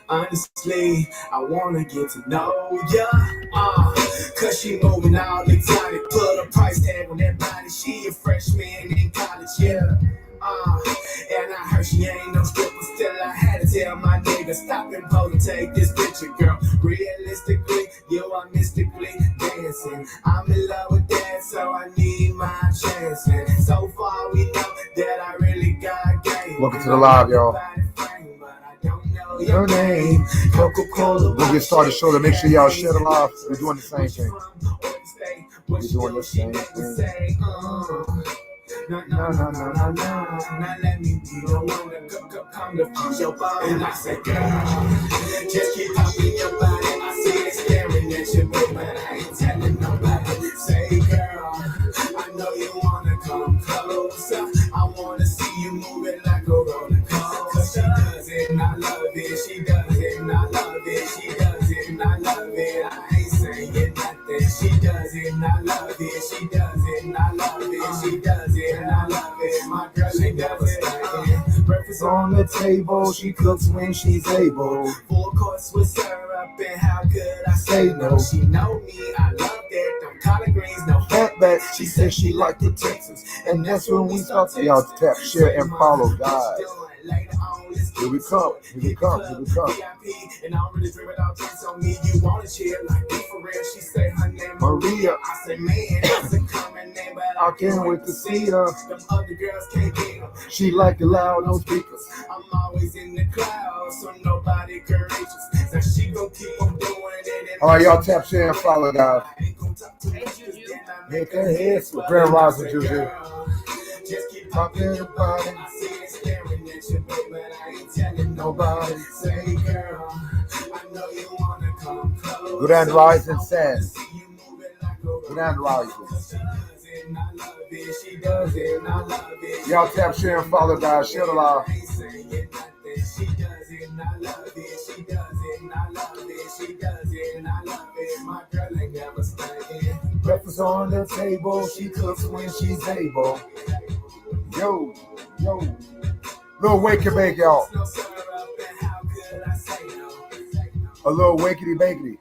Honestly, I wanna get to know ya. Cause she moving all exotic. Put a price tag on that body. She a freshman in college, yeah. And I heard she ain't no stripper. Still, I had to tell my nigga, stop and pose and take this picture, girl. Realistically, you are mystically dancing. I'm in love with that, so I need my chance. And so far, we know that I really got game. Welcome to the live, y'all. Your name, Coca-Cola. We'll get started shortly. Make sure y'all share the live. We're doing the same thing. We're doing the same thing. No. Now let me be the one to come to push your body. And I say, girl, just keep popping your body. I see it staring at you, but I ain't telling nobody. Say, girl, I know you wanna come closer. I wanna see you moving like a roller coaster. Cause she does it, and I love it. She does it, and I love it. She does it, and I love it. I ain't saying nothing. She does it, and I love it. She does it, and I love it. She does it, and I love it. My girl, she never studying. Breakfast on the table, she cooks when she's able. Full course with syrup, and how could I say no? She know me, I love that. Them collard greens, no fatback. She said she liked the Texas, and that's when we start to Y'all tap, share, and follow, guys. Here we come. VIP, and I don't really dream it all drinks on me. You wanna chill like me for real? She say her name Maria. I say man, that's a common name, but I can't wait to see her. Them other girls can't get her. She like it loud, no speakers. I'm always in the clouds, so nobody courageous. So she gon' keep on doing it. All right, y'all tap, share, and follow, guys. Make her head swell. Grand Rising, Juju. Just keep popping your body. I see it staring at you, but I ain't telling nobody. Say, girl, I know you wanna come close. Grand Rising, Sam. Grand Rising. She does it, and I love it. Y'all tap, share, and follow, guys. Share the live. She does it, and I love it. She does it, and I love it. She does it, and I love it. My girl ain't never studying. Breakfast on the table, she cooks when she's able. Yo. Little wake and bake, y'all. A little wakey bakey.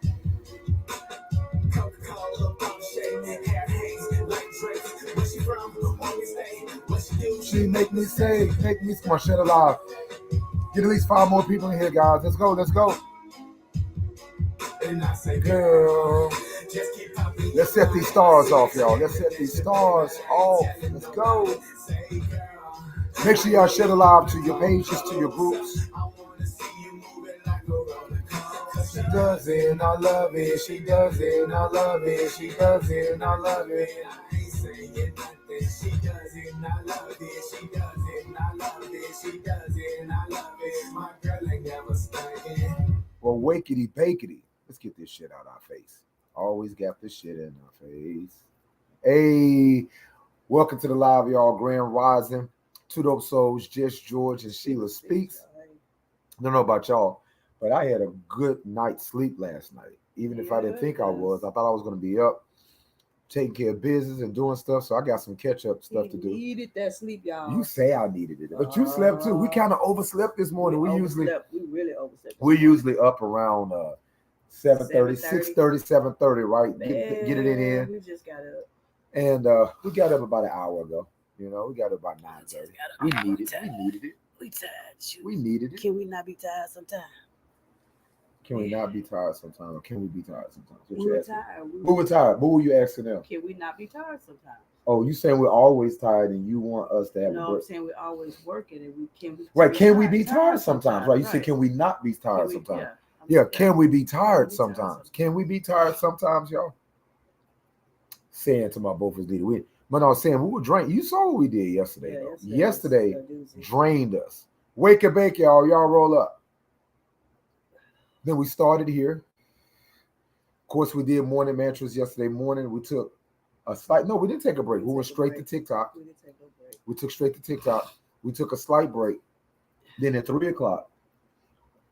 She make me come on, share the live. Get at least 5 more people in here, guys. Let's go. Girl. Let's set these stars off, y'all. Let's go. Make sure y'all share the live to your pages, to your groups. She does it, and I love it. She does it, and I love it. She does it, and I love it. I ain't saying nothing. She does it, and I love it. She does it, and I love it. She does it, and I love it. My girl ain't never studying. Well, wakety bakety. Let's get this shit out our face. Always got this shit in our face. Hey, welcome to the live, y'all. Grand Rising. 2DOPEsoulz, Just George, and Sheila Speaks. I don't know about y'all, but I had a good night's sleep last night. Even if I didn't think I was, I thought I was going to be up, taking care of business and doing stuff. So I got some catch-up stuff to do. You needed that sleep, y'all. You say I needed it, but you slept too. We kind of overslept this morning. We really overslept. We're usually up around 7:30, 6:30, 7:30, right? Get it in. We just got up. And we got up about an hour ago. You know, we got up about 9:30. We needed it. We tired. We needed it. Can we not be tired sometimes? Can we not be tired sometimes? Or can we be tired sometimes? We were tired. Who were tired? What were you asking them? Can we not be tired sometimes? Oh, you saying we're always tired and you want us to have a break? No, I'm saying we're always working and we can be. Right? Can we be tired sometimes? Right? You said can we not be tired sometimes? Yeah. Can we be tired sometimes? Can we be tired sometimes, y'all? Saying to my both of us, but I was saying we were drained. You saw what we did yesterday. Yeah, yesterday drained us. Wake and bake, y'all. Y'all roll up. Then we started here. Of course, we did morning mantras yesterday morning. We took a slight. No, we didn't take a break. We went straight to TikTok. We didn't take a break. We took straight to TikTok. We took a slight break. Then at 3 o'clock,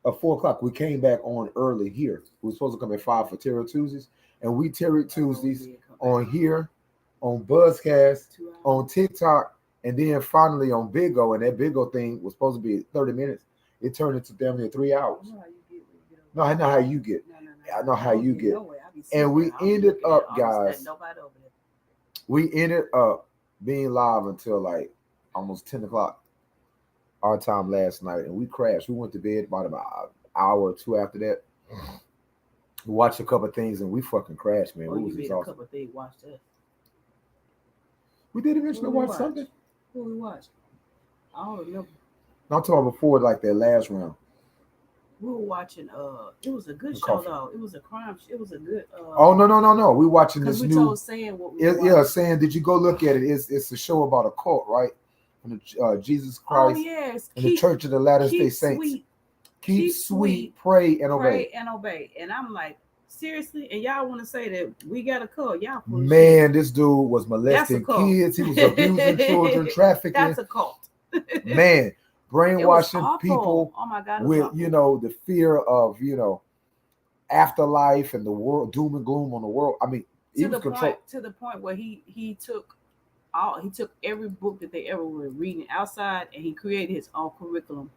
at 4 o'clock, we came back on early here. We were supposed to come at 5 for Tarot Tuesdays, and we Tarot Tuesdays on here, on Buzzcast, on TikTok, and then finally on Big O. And that Big O thing was supposed to be 30 minutes. It turned into damn near 3 hours. No, I know how you get. No. I know how you get. Nowhere. I be And we sleeping. I don't be ended looking up, at all this guys. stuff. Nobody over there. We ended up being live until like almost 10 o'clock our time last night, and we crashed. We went to bed about an hour or two after that. We watched a couple of things, and we fucking crashed, man. Oh, We you was did a exhausted. couple of things. Watch this. We did eventually What we watch something. Who we watched? I don't remember. No, I'm talking about before, like that last round. We were watching. It was a good The show coffee. though. It was a crime. It was a good. Oh no. We watching Because this we new. told Sam what we were Yeah, watching. saying, did you go look at it? It's a show about a cult, right? And Jesus Oh Christ yes. and the Church of the Latter-day Keep Saints. sweet. Keep sweet, pray and obey. Pray and obey. And I'm like, seriously? And y'all want to say that we got a cult? Y'all full of Man, shit. this dude was molesting That's a cult. kids. He was abusing children, trafficking. That's a cult. Man, It was brainwashing awful. people Oh my God. It was with awful. the fear of afterlife and the world, doom and gloom on the world. I mean, he was controlled. To the point where he took every book that they ever were reading outside, and he created his own curriculum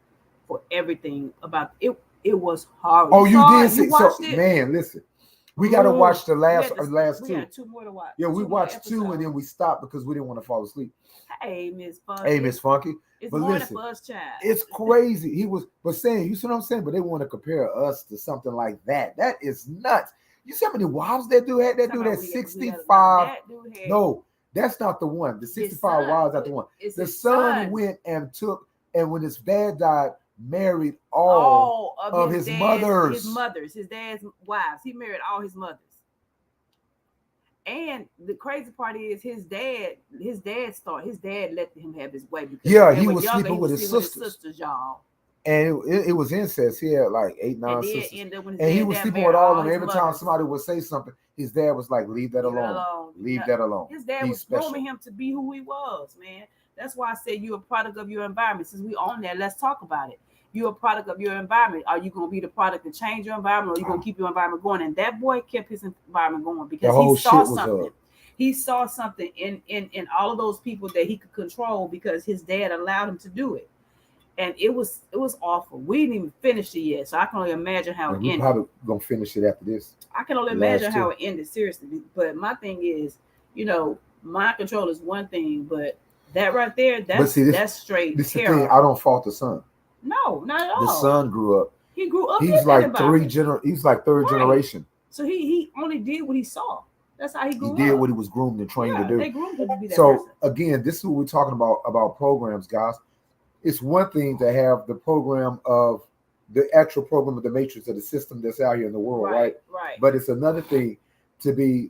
for everything about it. It was hard. Oh, you did see? You watched it? Man, listen, we got to watch the last We two. had two more to watch. Yeah, we Two more watched two and then episodes. we stopped because we didn't want to fall asleep. Hey, Miss Funky. Hey, Miss Funky. It's But morning listen, for us, child. it's crazy. He was, but saying, you see what I'm saying? But they want to compare us to something like that. That is nuts. You see how many wives that dude had? That dude had 65. No, that's not the one. The 65 wives, not the one. The son went and took, and when his dad died, married all of his mothers. His dad's wives. He married all his mothers. And the crazy part is his dad let him have his way because he was sleeping with his sisters, y'all. And it was incest. He had like 8, 9 sisters. And he was sleeping with all of them. Every time somebody would say something, his dad was like, leave that alone. Leave that alone. His dad was grooming him to be who he was, man. That's why I said you're a product of your environment. Since we own that, let's talk about it. You're a product of your environment. Are you going to be the product to change your environment, or are you going to keep your environment going? And that boy kept his environment going because he saw something. He saw something in all of those people that he could control because his dad allowed him to do it. And it was awful. We didn't even finish it yet, so I can only imagine how it ended. We're probably going to finish it after this. I can only imagine how it ended, seriously. But my thing is, mind control is one thing, but that right there, that's straight terror. The thing, I don't fault the son. No, not at all. The son grew up. He grew up. He's like he's like third generation. So he only did what he saw. That's how he grew up. He did what he was groomed and trained to do. They groomed him to be that person. Again, this is what we're talking about programs, guys. It's one thing to have the program of the actual program of the matrix of the system that's out here in the world, right? Right. But it's another thing to be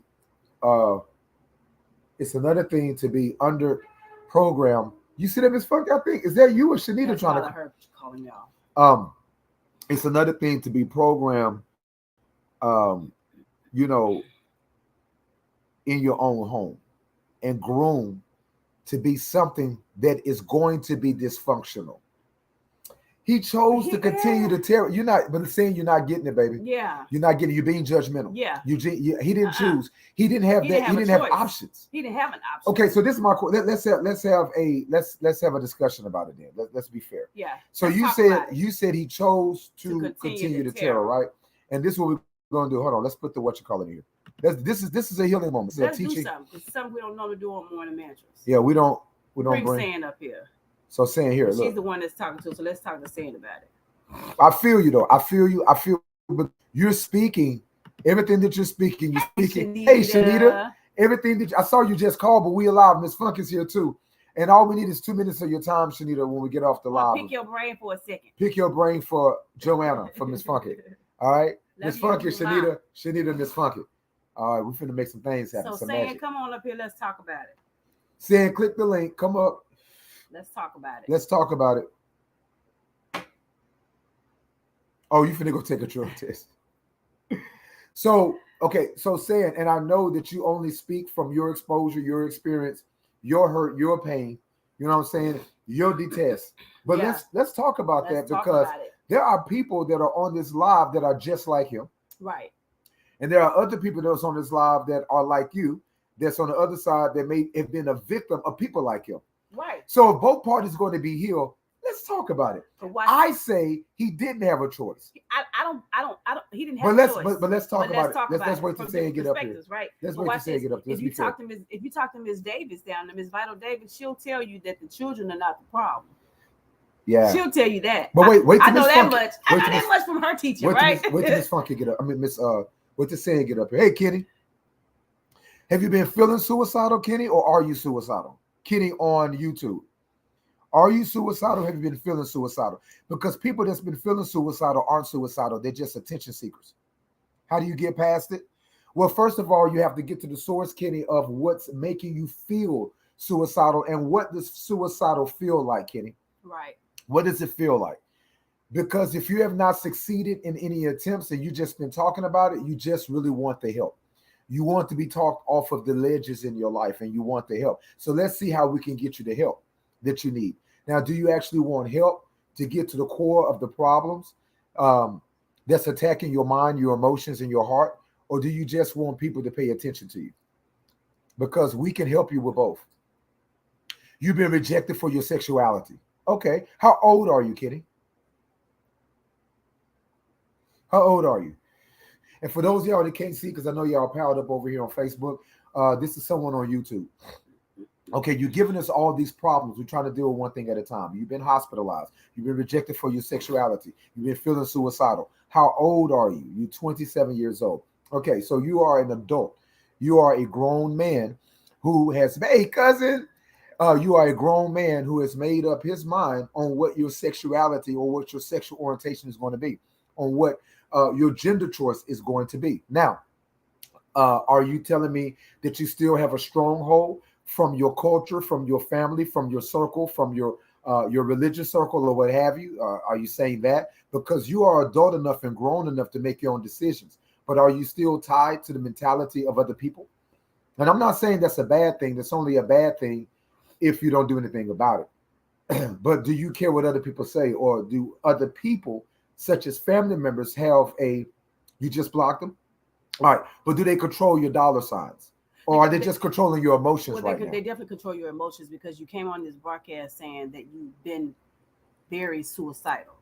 under program. You see that, Miss Funk? I think is that you or Shanita trying to? I heard calling y'all. It's another thing to be programmed, in your own home, and groomed to be something that is going to be dysfunctional. He chose to continue to tear. You're not, but saying you're not getting it, baby. Yeah. You're not getting. You're being judgmental. Yeah. He didn't choose. He didn't have that. He didn't have options. He didn't have an option. Okay, so this is my. Let's have a discussion about it then. Let's be fair. Yeah. So you said he chose to continue to tear, right? And this is what we're going to do. Hold on. Let's put the what you call it here. This is a healing moment. Let's do something. It's something we don't normally do on Morning Mantras. Yeah, we don't bring Sand up here. So Sand here. She's the one that's talking to us. So let's talk to Sand about it. I feel you though. I feel, but you're speaking. Everything that you're speaking, Hey, Shanita. Everything that I saw you just called, but we alive. Miss Funk is here too. And all we need is 2 minutes of your time, Shanita, when we get off the live. Pick your brain for a second. Pick your brain for Joanna, for Miss Funky. All right? Miss Funky, Shanita, Miss Funky. All right, we're finna make some things happen. So Sand, come on up here. Let's talk about it. Sand, click the link. Come up. Let's talk about it. Let's talk about it. Oh, you finna go take a drug test. So Sand, and I know that you only speak from your exposure, your experience, your hurt, your pain. You know what I'm saying? Your detest. But let's talk about that because there are people that are on this live that are just like him. Right. And there are other people that's on this live that are like you, that's on the other side that may have been a victim of people like him. Right. So if both parties are going to be healed, Let's talk about it. But watch, I say he didn't have a choice. I don't. He didn't have a choice. But let's talk about talk it. about Let's wait from to say and get up here. perspectives, right? Let's But wait to watch say and this. get up. Let's If you be fair. talk to Miss Davis down there, Miss Vital Davis, she'll tell you that the children are not the problem. Yeah. She'll tell you that. But wait. I know that much. I know that much from her teacher, right? Wait till Miss Funky get up. I mean, wait to say and get up here. Hey, Kenny. Have you been feeling suicidal, Kenny, or are you suicidal? Kenny on YouTube. Are you suicidal? Have you been feeling suicidal? Because people that's been feeling suicidal aren't suicidal. They're just attention seekers. How do you get past it? Well, first of all, you have to get to the source, Kenny, of what's making you feel suicidal and what does suicidal feel like, Kenny? Right. What does it feel like? Because if you have not succeeded in any attempts and you've just been talking about it, you just really want the help. You want to be talked off of the ledges in your life and you want the help. So let's see how we can get you the help that you need. Now, do you actually want help to get to the core of the problems that's attacking your mind, your emotions, and your heart? Or do you just want people to pay attention to you? Because we can help you with both. You've been rejected for your sexuality. Okay. How old are you, Kitty? How old are you? And for those of y'all that can't see, because I know y'all piled up over here on Facebook, this is someone on YouTube. Okay, you're giving us all these problems. We're trying to deal with one thing at a time. You've been hospitalized. You've been rejected for your sexuality. You've been feeling suicidal. How old are you? You're 27 years old. Okay, so you are an adult. You are a grown man who has, hey, cousin, you are a grown man who has made up his mind on what your sexuality or what your sexual orientation is going to be, on what your gender choice is going to be. Now, are you telling me that you still have a stronghold from your culture, from your family, from your circle, from your religious circle or what have you? Are you saying that? Because you are adult enough and grown enough to make your own decisions. But are you still tied to the mentality of other people? And I'm not saying that's a bad thing. That's only a bad thing if you don't do anything about it. But do you care what other people say? Or do other people, such as family members, have you just block them? All right. But do they control your dollar signs? Or are they just controlling your emotions right now? They definitely control your emotions because you came on this broadcast saying that you've been very suicidal.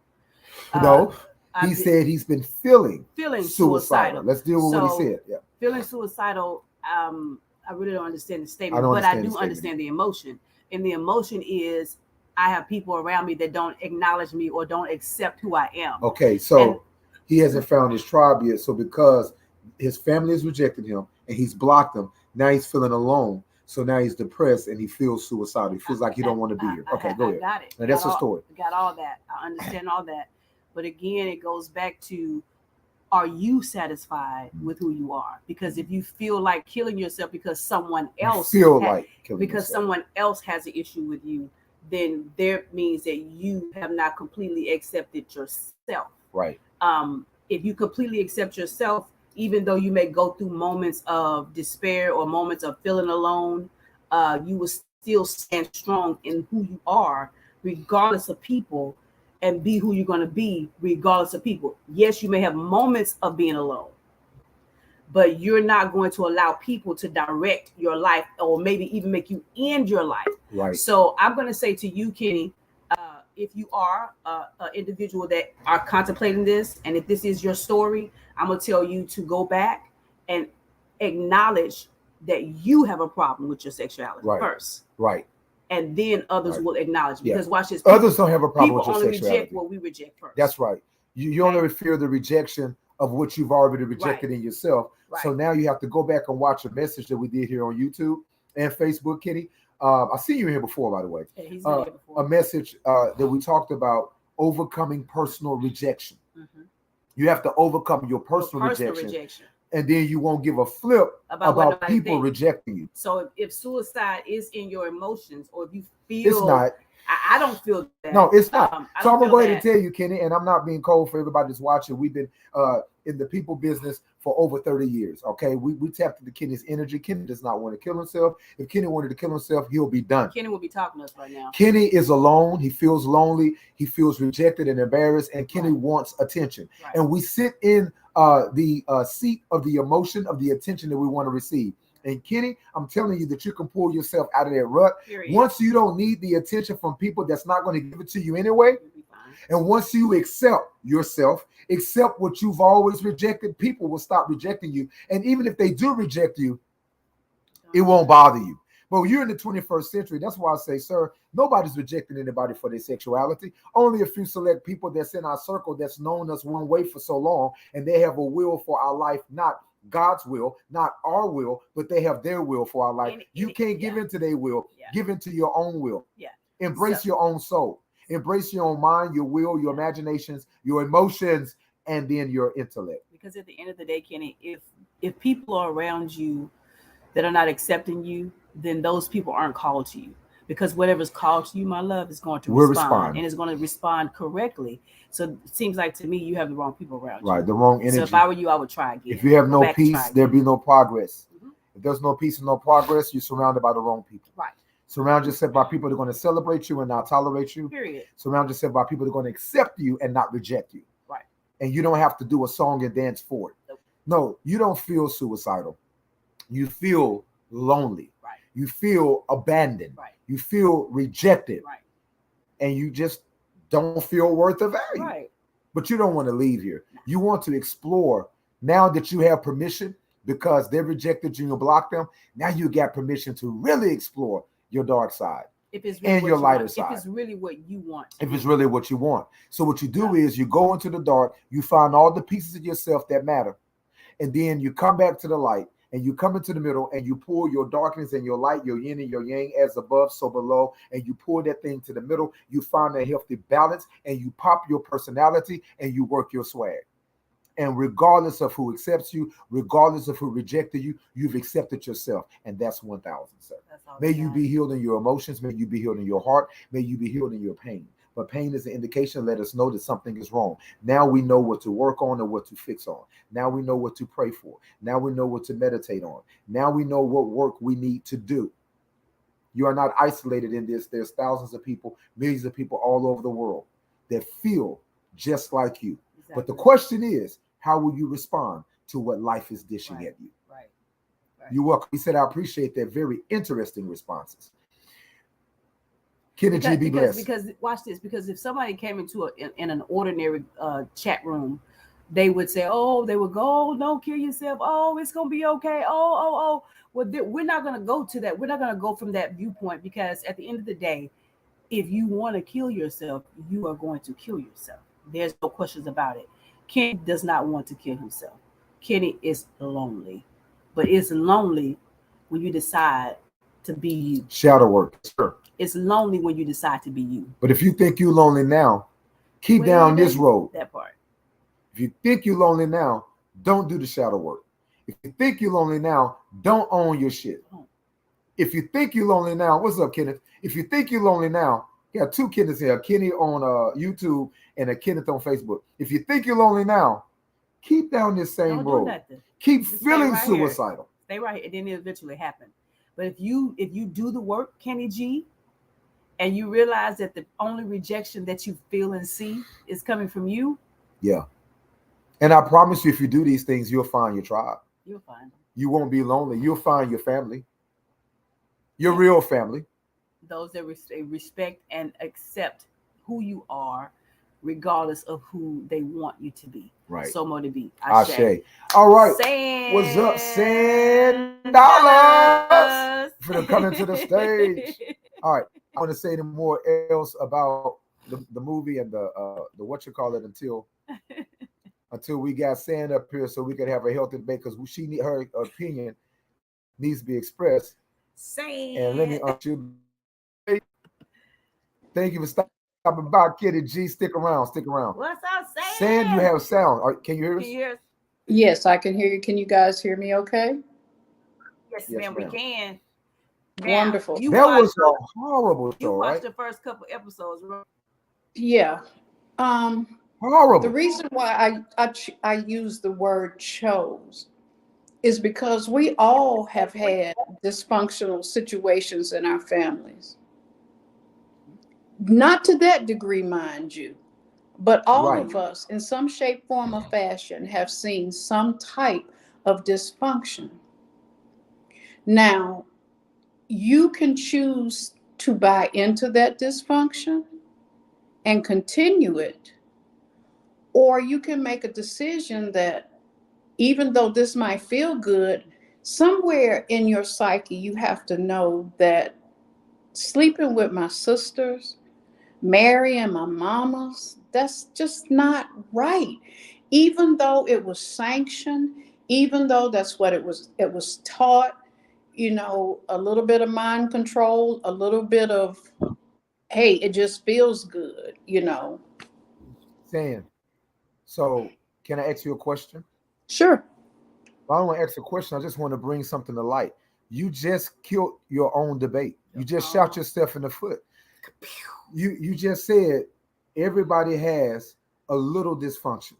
No, he said he's been feeling suicidal. Let's deal with what he said. Yeah. Feeling suicidal, I really don't understand the statement, but I do understand the emotion. And the emotion is I have people around me that don't acknowledge me or don't accept who I am. Okay, so he hasn't found his tribe yet. So because his family has rejected him and he's blocked them, now he's feeling alone. So now he's depressed and he feels suicidal. He feels like he don't want to be here. Okay, go ahead. I got it. Now that's a story. Got all that. I understand all that. But again, it goes back to, are you satisfied with who you are? Because if you feel like killing yourself because someone else someone else has an issue with you, then there means that you have not completely accepted yourself. Right. If you completely accept yourself, even though you may go through moments of despair or moments of feeling alone, you will still stand strong in who you are, regardless of people, and be who you're going to be, regardless of people. Yes, you may have moments of being alone, but you're not going to allow people to direct your life or maybe even make you end your life. Right. So I'm going to say to you, Kenny, if you are an individual that are contemplating this, and if this is your story, I'm going to tell you to go back and acknowledge that you have a problem with your sexuality first. Right. And then others will acknowledge. Because watch this. Others don't have a problem with your sexuality. People only reject what we reject first. That's right. You only fear the rejection of what you've already rejected in yourself. Right. So now you have to go back and watch a message that we did here on YouTube and Facebook, Kitty. I see you here before, by the way. Yeah, he's here before. A message that we talked about overcoming personal rejection. Mm-hmm. You have to overcome your personal rejection. And then you won't give a flip about people rejecting you. So if suicide is in your emotions, or if you feel it's not. I don't feel that. No, it's not. So I'm gonna go ahead and tell you, Kenny, and I'm not being cold for everybody that's watching. We've been in the people business for over 30 years. Okay, we tapped into Kenny's energy. Kenny does not want to kill himself. If Kenny wanted to kill himself, he'll be done. Kenny will be talking to us right now. Kenny is alone. He feels lonely. He feels rejected and embarrassed, and Kenny wants attention. Right. And we sit in the seat of the emotion of the attention that we want to receive. And Kenny, I'm telling you that you can pull yourself out of that rut. Period. Once you don't need the attention from people that's not going to give it to you anyway, You'll be fine. and once you accept yourself, accept what you've always rejected, people will stop rejecting you. And even if they do reject you, it won't bother you. But you're in the 21st century. That's why I say, sir, nobody's rejecting anybody for their sexuality. Only a few select people that's in our circle that's known us one way for so long, and they have a will for our life, not God's will, not our will, but they have their will for our life. You can't give into their will. Yeah. Give into your own will. Yeah. Embrace your own soul. Embrace your own mind, your will, your imaginations, your emotions, and then your intellect. Because at the end of the day, Kenny, if people are around you that are not accepting you, then those people aren't called to you. Because whatever's called to you, my love, is going to respond. And it's going to respond correctly. So it seems like to me you have the wrong people around you. Right, the wrong energy. So if I were you, I would try again. If you have no peace, there'll be no progress. Mm-hmm. If there's no peace and no progress, you're surrounded by the wrong people. Right. Surround yourself by people that are going to celebrate you and not tolerate you. Period. Surround yourself by people that are going to accept you and not reject you. Right. And you don't have to do a song and dance for it. Nope. No, you don't feel suicidal. You feel lonely. Right. You feel abandoned. Right. You feel rejected. Right. And you just don't feel worth of value. Right. But you don't want to leave here. No. You want to explore now that you have permission because they rejected you and blocked them. Now you got permission to really explore your dark side. If it's really and your lighter side. If it's really what you want. If it's really what you want. So what you do is you go into the dark, you find all the pieces of yourself that matter. And then you come back to the light and you come into the middle and you pull your darkness and your light, your yin and your yang, as above, so below, and you pull that thing to the middle. You find a healthy balance and you pop your personality and you work your swag. And regardless of who accepts you, regardless of who rejected you, you've accepted yourself. And that's 1,000, sir. May you be healed in your emotions. May you be healed in your heart. May you be healed in your pain. But pain is an indication. Let us know that something is wrong. Now we know what to work on and what to fix on. Now we know what to pray for. Now we know what to meditate on. Now we know what work we need to do. You are not isolated in this. There's thousands of people, millions of people all over the world that feel just like you. Exactly. But the question is, how will you respond to what life is dishing at you? Right. You're welcome. He said, I appreciate that. Very interesting responses. Kenny G, be blessed. Because watch this. Because if somebody came into in an ordinary chat room, they would say, "Oh, they would go, oh, don't kill yourself. Oh, it's gonna be okay. Oh. Well, we're not gonna go to that. We're not gonna go from that viewpoint because at the end of the day, if you want to kill yourself, you are going to kill yourself. There's no questions about it. Kenny does not want to kill himself. Kenny is lonely, but it's lonely when you decide to be you. Shadow work, sir. It's lonely when you decide to be you. But if you think you're lonely now, keep down this road. That part. If you think you're lonely now, don't do the shadow work. If you think you're lonely now, don't own your shit. If you think you're lonely now, what's up, Kenneth? If you think you're lonely now, you got two Kenneths here, Kenny on YouTube and a Kenneth on Facebook. If you think you're lonely now, keep down this same road. Keep feeling suicidal. Stay right here. It didn't eventually happen. But if you do the work, Kenny G, and you realize that the only rejection that you feel and see is coming from you. Yeah. And I promise you, if you do these things, you'll find your tribe. You'll find them. You won't be lonely. You'll find your family. Your real family. Those that respect and accept who you are, regardless of who they want you to be. Right. So more to be. Ashe. All right. What's up, $100? For them coming to the stage. All right. I want to say no more else about the movie and the until we got Sand up here so we could have a healthy debate because her opinion needs to be expressed. Sand. And let me you. Thank you for stopping by, Kitty G. Stick around. What's up, Sand? Sand, you have sound. Can you hear us? Can you hear us? Yes, I can hear you. Can you guys hear me okay? Yes, ma'am, we can. Wonderful. That was a horrible show, You watched right? the first couple episodes, right? Yeah. Horrible. The reason why I use the word chose is because we all have had dysfunctional situations in our families. Not to that degree, mind you, but all of us in some shape, form, or fashion have seen some type of dysfunction. Now, you can choose to buy into that dysfunction and continue it, or you can make a decision that even though this might feel good, somewhere in your psyche, you have to know that sleeping with my sisters, marrying my mamas, that's just not right. Even though it was sanctioned, even though that's what it was taught, you know, a little bit of mind control, a little bit of, hey, it just feels good, you know. Saying. So, can I ask you a question? Sure. I don't want to ask a question. I just want to bring something to light. You just killed your own debate. You just shot yourself in the foot. You just said everybody has a little dysfunction.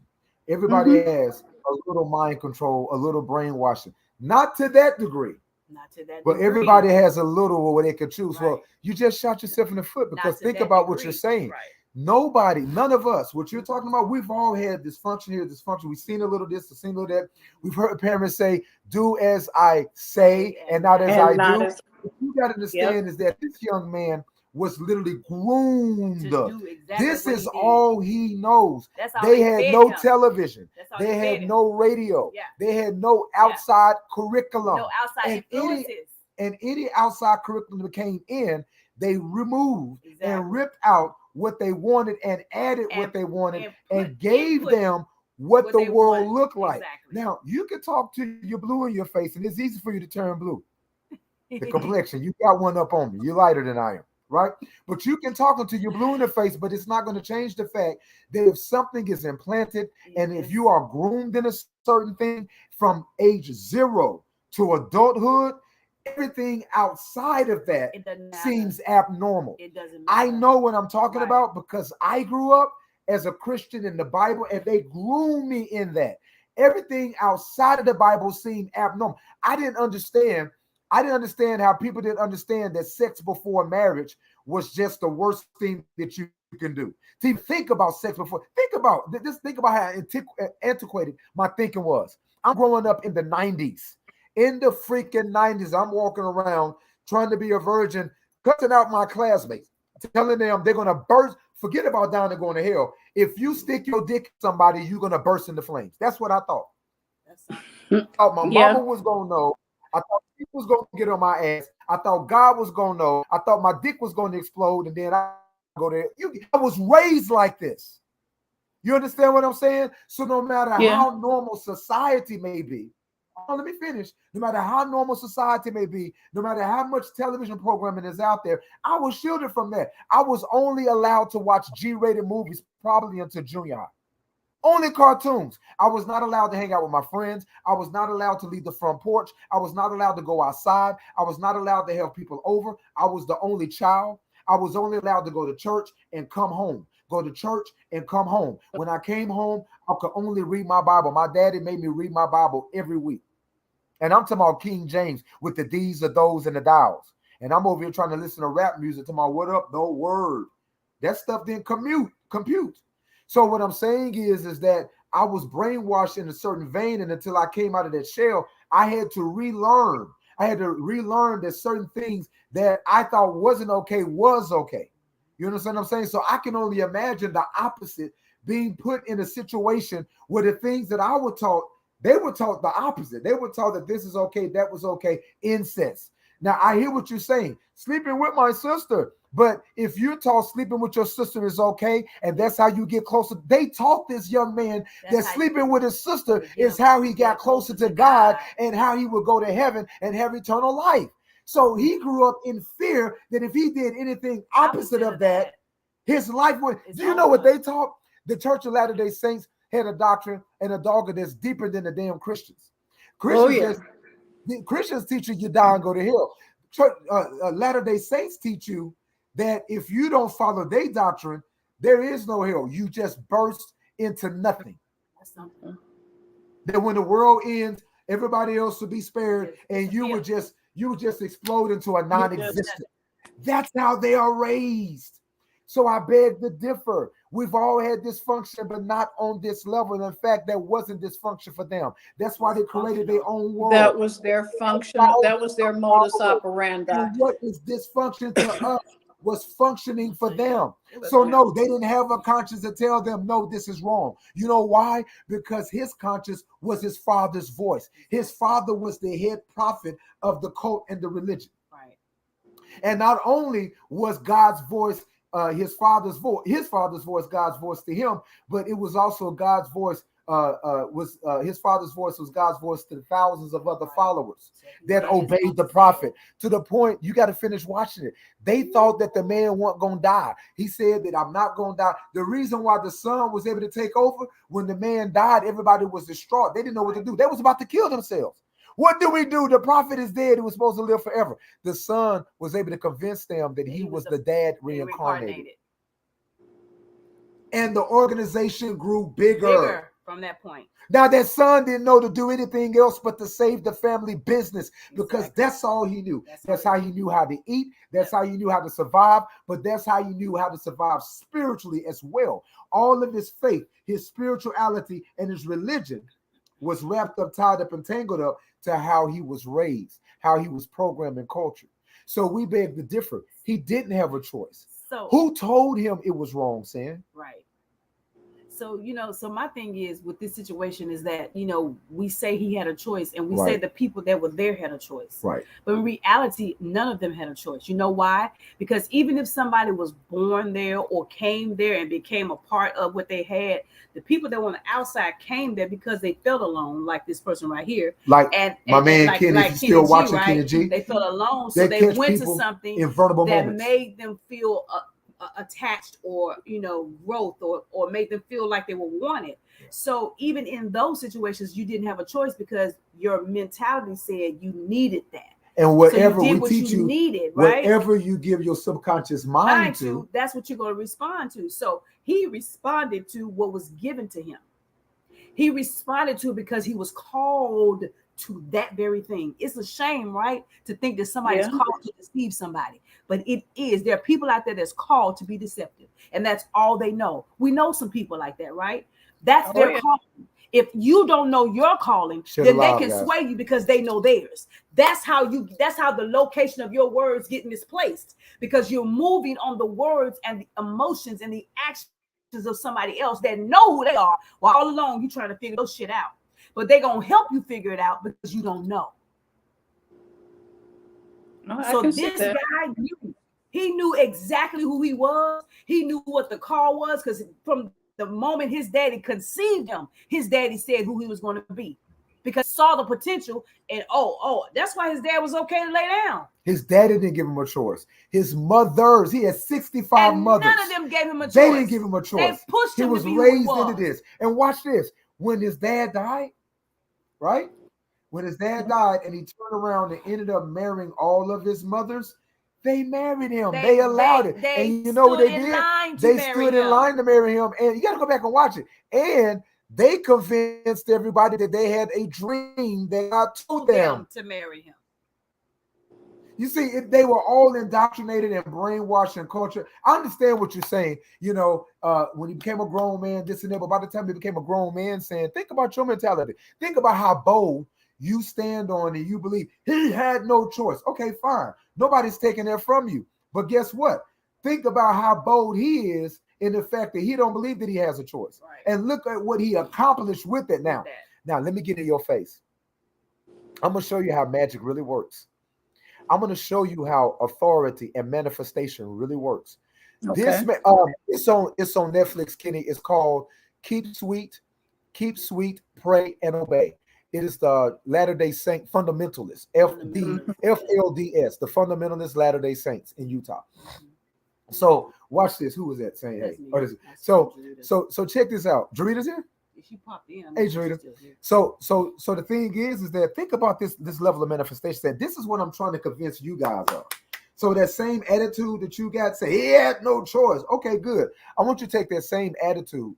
Everybody has a little mind control, a little brainwashing. Not to that degree. Not to that But degree. everybody has a little where they can choose. Right. Well, you just shot yourself in the foot because think that about what degree. you're saying. Right. Nobody, none of us, what you're talking about, we've all had dysfunction here, dysfunction. We've seen a little this, we've seen a little that. We've heard parents say, do as I say and not as I do. What you got to understand is that this young man was literally groomed. To do exactly This what is he did. all he knows. That's all They they had fed no him. television. That's all They they had fed no radio. Yeah. They had no outside curriculum. No outside influences. And any outside curriculum that came in, they removed Exactly. and ripped out what they wanted and added what they wanted and gave input them what the they world want. looked like. Exactly. Now, you can talk to your blue in your face, and it's easy for you to turn blue. The complexion, you got one up on me. You're lighter than I am, right? But you can talk until you're blue in the face, but it's not going to change the fact that if something is implanted and if you are groomed in a certain thing from age 0 to adulthood, everything outside of that seems abnormal. It doesn't matter. I know what I'm talking about because I grew up as a Christian in the Bible and they groomed me in that. Everything outside of the Bible seemed abnormal. I didn't understand how people didn't understand that sex before marriage was just the worst thing that you can do. To even think about sex before, think about how antiquated my thinking was. I'm growing up in the 90s. In the freaking 90s, I'm walking around trying to be a virgin, cutting out my classmates, telling them they're going to burst. Forget about down and going to hell. If you stick your dick in somebody, you're going to burst into flames. That's what I thought. I thought my mama was going to know. I thought people was going to get on my ass. I thought God was going to know. I thought my dick was going to explode, and then I go there. I was raised like this. You understand what I'm saying? So no matter how normal society may be, let me finish. No matter how normal society may be, no matter how much television programming is out there, I was shielded from that. I was only allowed to watch G-rated movies probably until junior high. Only cartoons. I was not allowed to hang out with my friends. I was not allowed to leave the front porch. I was not allowed to go outside. I was not allowed to have people over. I was the only child. I was only allowed to go to church and come home. Go to church and come home. When I came home, I could only read my Bible. My daddy made me read my Bible every week. And I'm talking about King James with the D's, the those, and the thous. And I'm over here trying to listen to rap music, talking about what up, no word. That stuff didn't compute. So what I'm saying is that I was brainwashed in a certain vein, and until I came out of that shell, I had to relearn. I had to relearn that certain things that I thought wasn't okay was okay. You understand what I'm saying? So I can only imagine the opposite, being put in a situation where the things that I was taught, they were taught the opposite. They were taught that this is okay, that was okay, incest. Now, I hear what you're saying, sleeping with my sister. But if you're taught sleeping with your sister is okay, and that's how you get closer, they taught this young man that sleeping with his sister is how he got closer to God and how he would go to heaven and have eternal life. So he grew up in fear that if he did anything opposite of that, his life would. Do you know what they taught? The Church of Latter-day Saints had a doctrine and a dogma that's deeper than the damn Christians. Christians teach you die and go to hell. Latter-day Saints teach you that if you don't follow their doctrine, there is no hell. You just burst into nothing. That's something. That when the world ends, everybody else will be spared, and you would just explode into a non-existent. That's how they are raised. So I beg to differ. We've all had dysfunction, but not on this level. And in fact, that wasn't dysfunction for them. That's why they created their own world. That was their function. That was their modus operandi. And what is dysfunction to us was functioning for them. So no, they didn't have a conscience to tell them, no, this is wrong. You know why? Because his conscience was his father's voice. His father was the head prophet of the cult and the religion. Right. And not only was God's voice his father's voice, God's voice to him, but it was also God's voice. His father's voice was God's voice to the thousands of other followers that obeyed the prophet, to the point you got to finish watching it. They thought that the man wasn't going to die. He said that I'm not going to die. The reason why the son was able to take over, when the man died, everybody was distraught. They didn't know what to do. They was about to kill themselves. What do we do? The prophet is dead. He was supposed to live forever. The son was able to convince them that he was the dad reincarnated. And the organization grew bigger from that point. Now that son didn't know to do anything else but to save the family business, because that's all he knew. That's how he knew how to eat. That's how he knew how to survive. But that's how he knew how to survive spiritually as well. All of his faith, his spirituality, and his religion was wrapped up, tied up, and tangled up to how he was raised, how he was programmed in culture. So we beg to differ. He didn't have a choice. So who told him it was wrong, Sam? Right. So, so my thing is with this situation is that, we say he had a choice, and we say the people that were there had a choice. Right. But in reality, none of them had a choice. You know why? Because even if somebody was born there or came there and became a part of what they had, the people that were on the outside came there because they felt alone, like this person right here. Like my man like, Kenny, like Kenny still G, watching right? Kenny G. They felt alone, so they went to something in vulnerable that moments. made them feel attached, or growth, or made them feel like they were wanted. So even in those situations, you didn't have a choice because your mentality said you needed that. And whatever so you did we what teach you, needed, right? whatever you give your subconscious mind to, that's what you're going to respond to. So he responded to what was given to him. He responded to it because he was called to that very thing. It's a shame, right, to think that somebody's called to deceive somebody. But it is. There are people out there that's called to be deceptive, and that's all they know. We know some people like that, right? That's their calling. If you don't know your calling, then they can sway you because they know theirs. That's how the location of your words get misplaced, because you're moving on the words and the emotions and the actions of somebody else that know who they are, while all along you're trying to figure those shit out. But they're going to help you figure it out because you don't know. So this guy knew exactly who he was. He knew what the call was, because from the moment his daddy conceived him, his daddy said who he was going to be, because he saw the potential. And that's why his dad was okay to lay down. His daddy didn't give him a choice. His mothers, he had 65 and mothers. None of them gave him a choice. They didn't give him a choice. They pushed him. He was to be raised who he into this. And watch this. When his dad died, right? When his dad died and he turned around and ended up marrying all of his mothers, they married him. They allowed it. And you know what they did? They stood in line to marry him. And you got to go back and watch it. And they convinced everybody that they had a dream that God told them to marry him. You see, they were all indoctrinated and brainwashed in culture. I understand what you're saying. When he became a grown man, this and that. But by the time he became a grown man, saying, think about your mentality. Think about how bold you stand on and you believe he had no choice. Okay, fine. Nobody's taking that from you. But guess what? Think about how bold he is in the fact that he don't believe that he has a choice. Right. And look at what he accomplished with it now. Now, let me get in your face. I'm going to show you how magic really works. I'm going to show you how authority and manifestation really works. Okay. It's on Netflix, Kenny. It's called Keep Sweet, Pray, and Obey. It is the Latter-day Saint fundamentalists, FLDS, the fundamentalist Latter-day Saints in Utah. So watch this. Who was that saying? Hey, so check this out. Jarita's here? She popped in. Hey, Jarita. So the thing is that think about this level of manifestation. That this is what I'm trying to convince you guys of. So that same attitude that you got, say he had no choice. Okay, good. I want you to take that same attitude,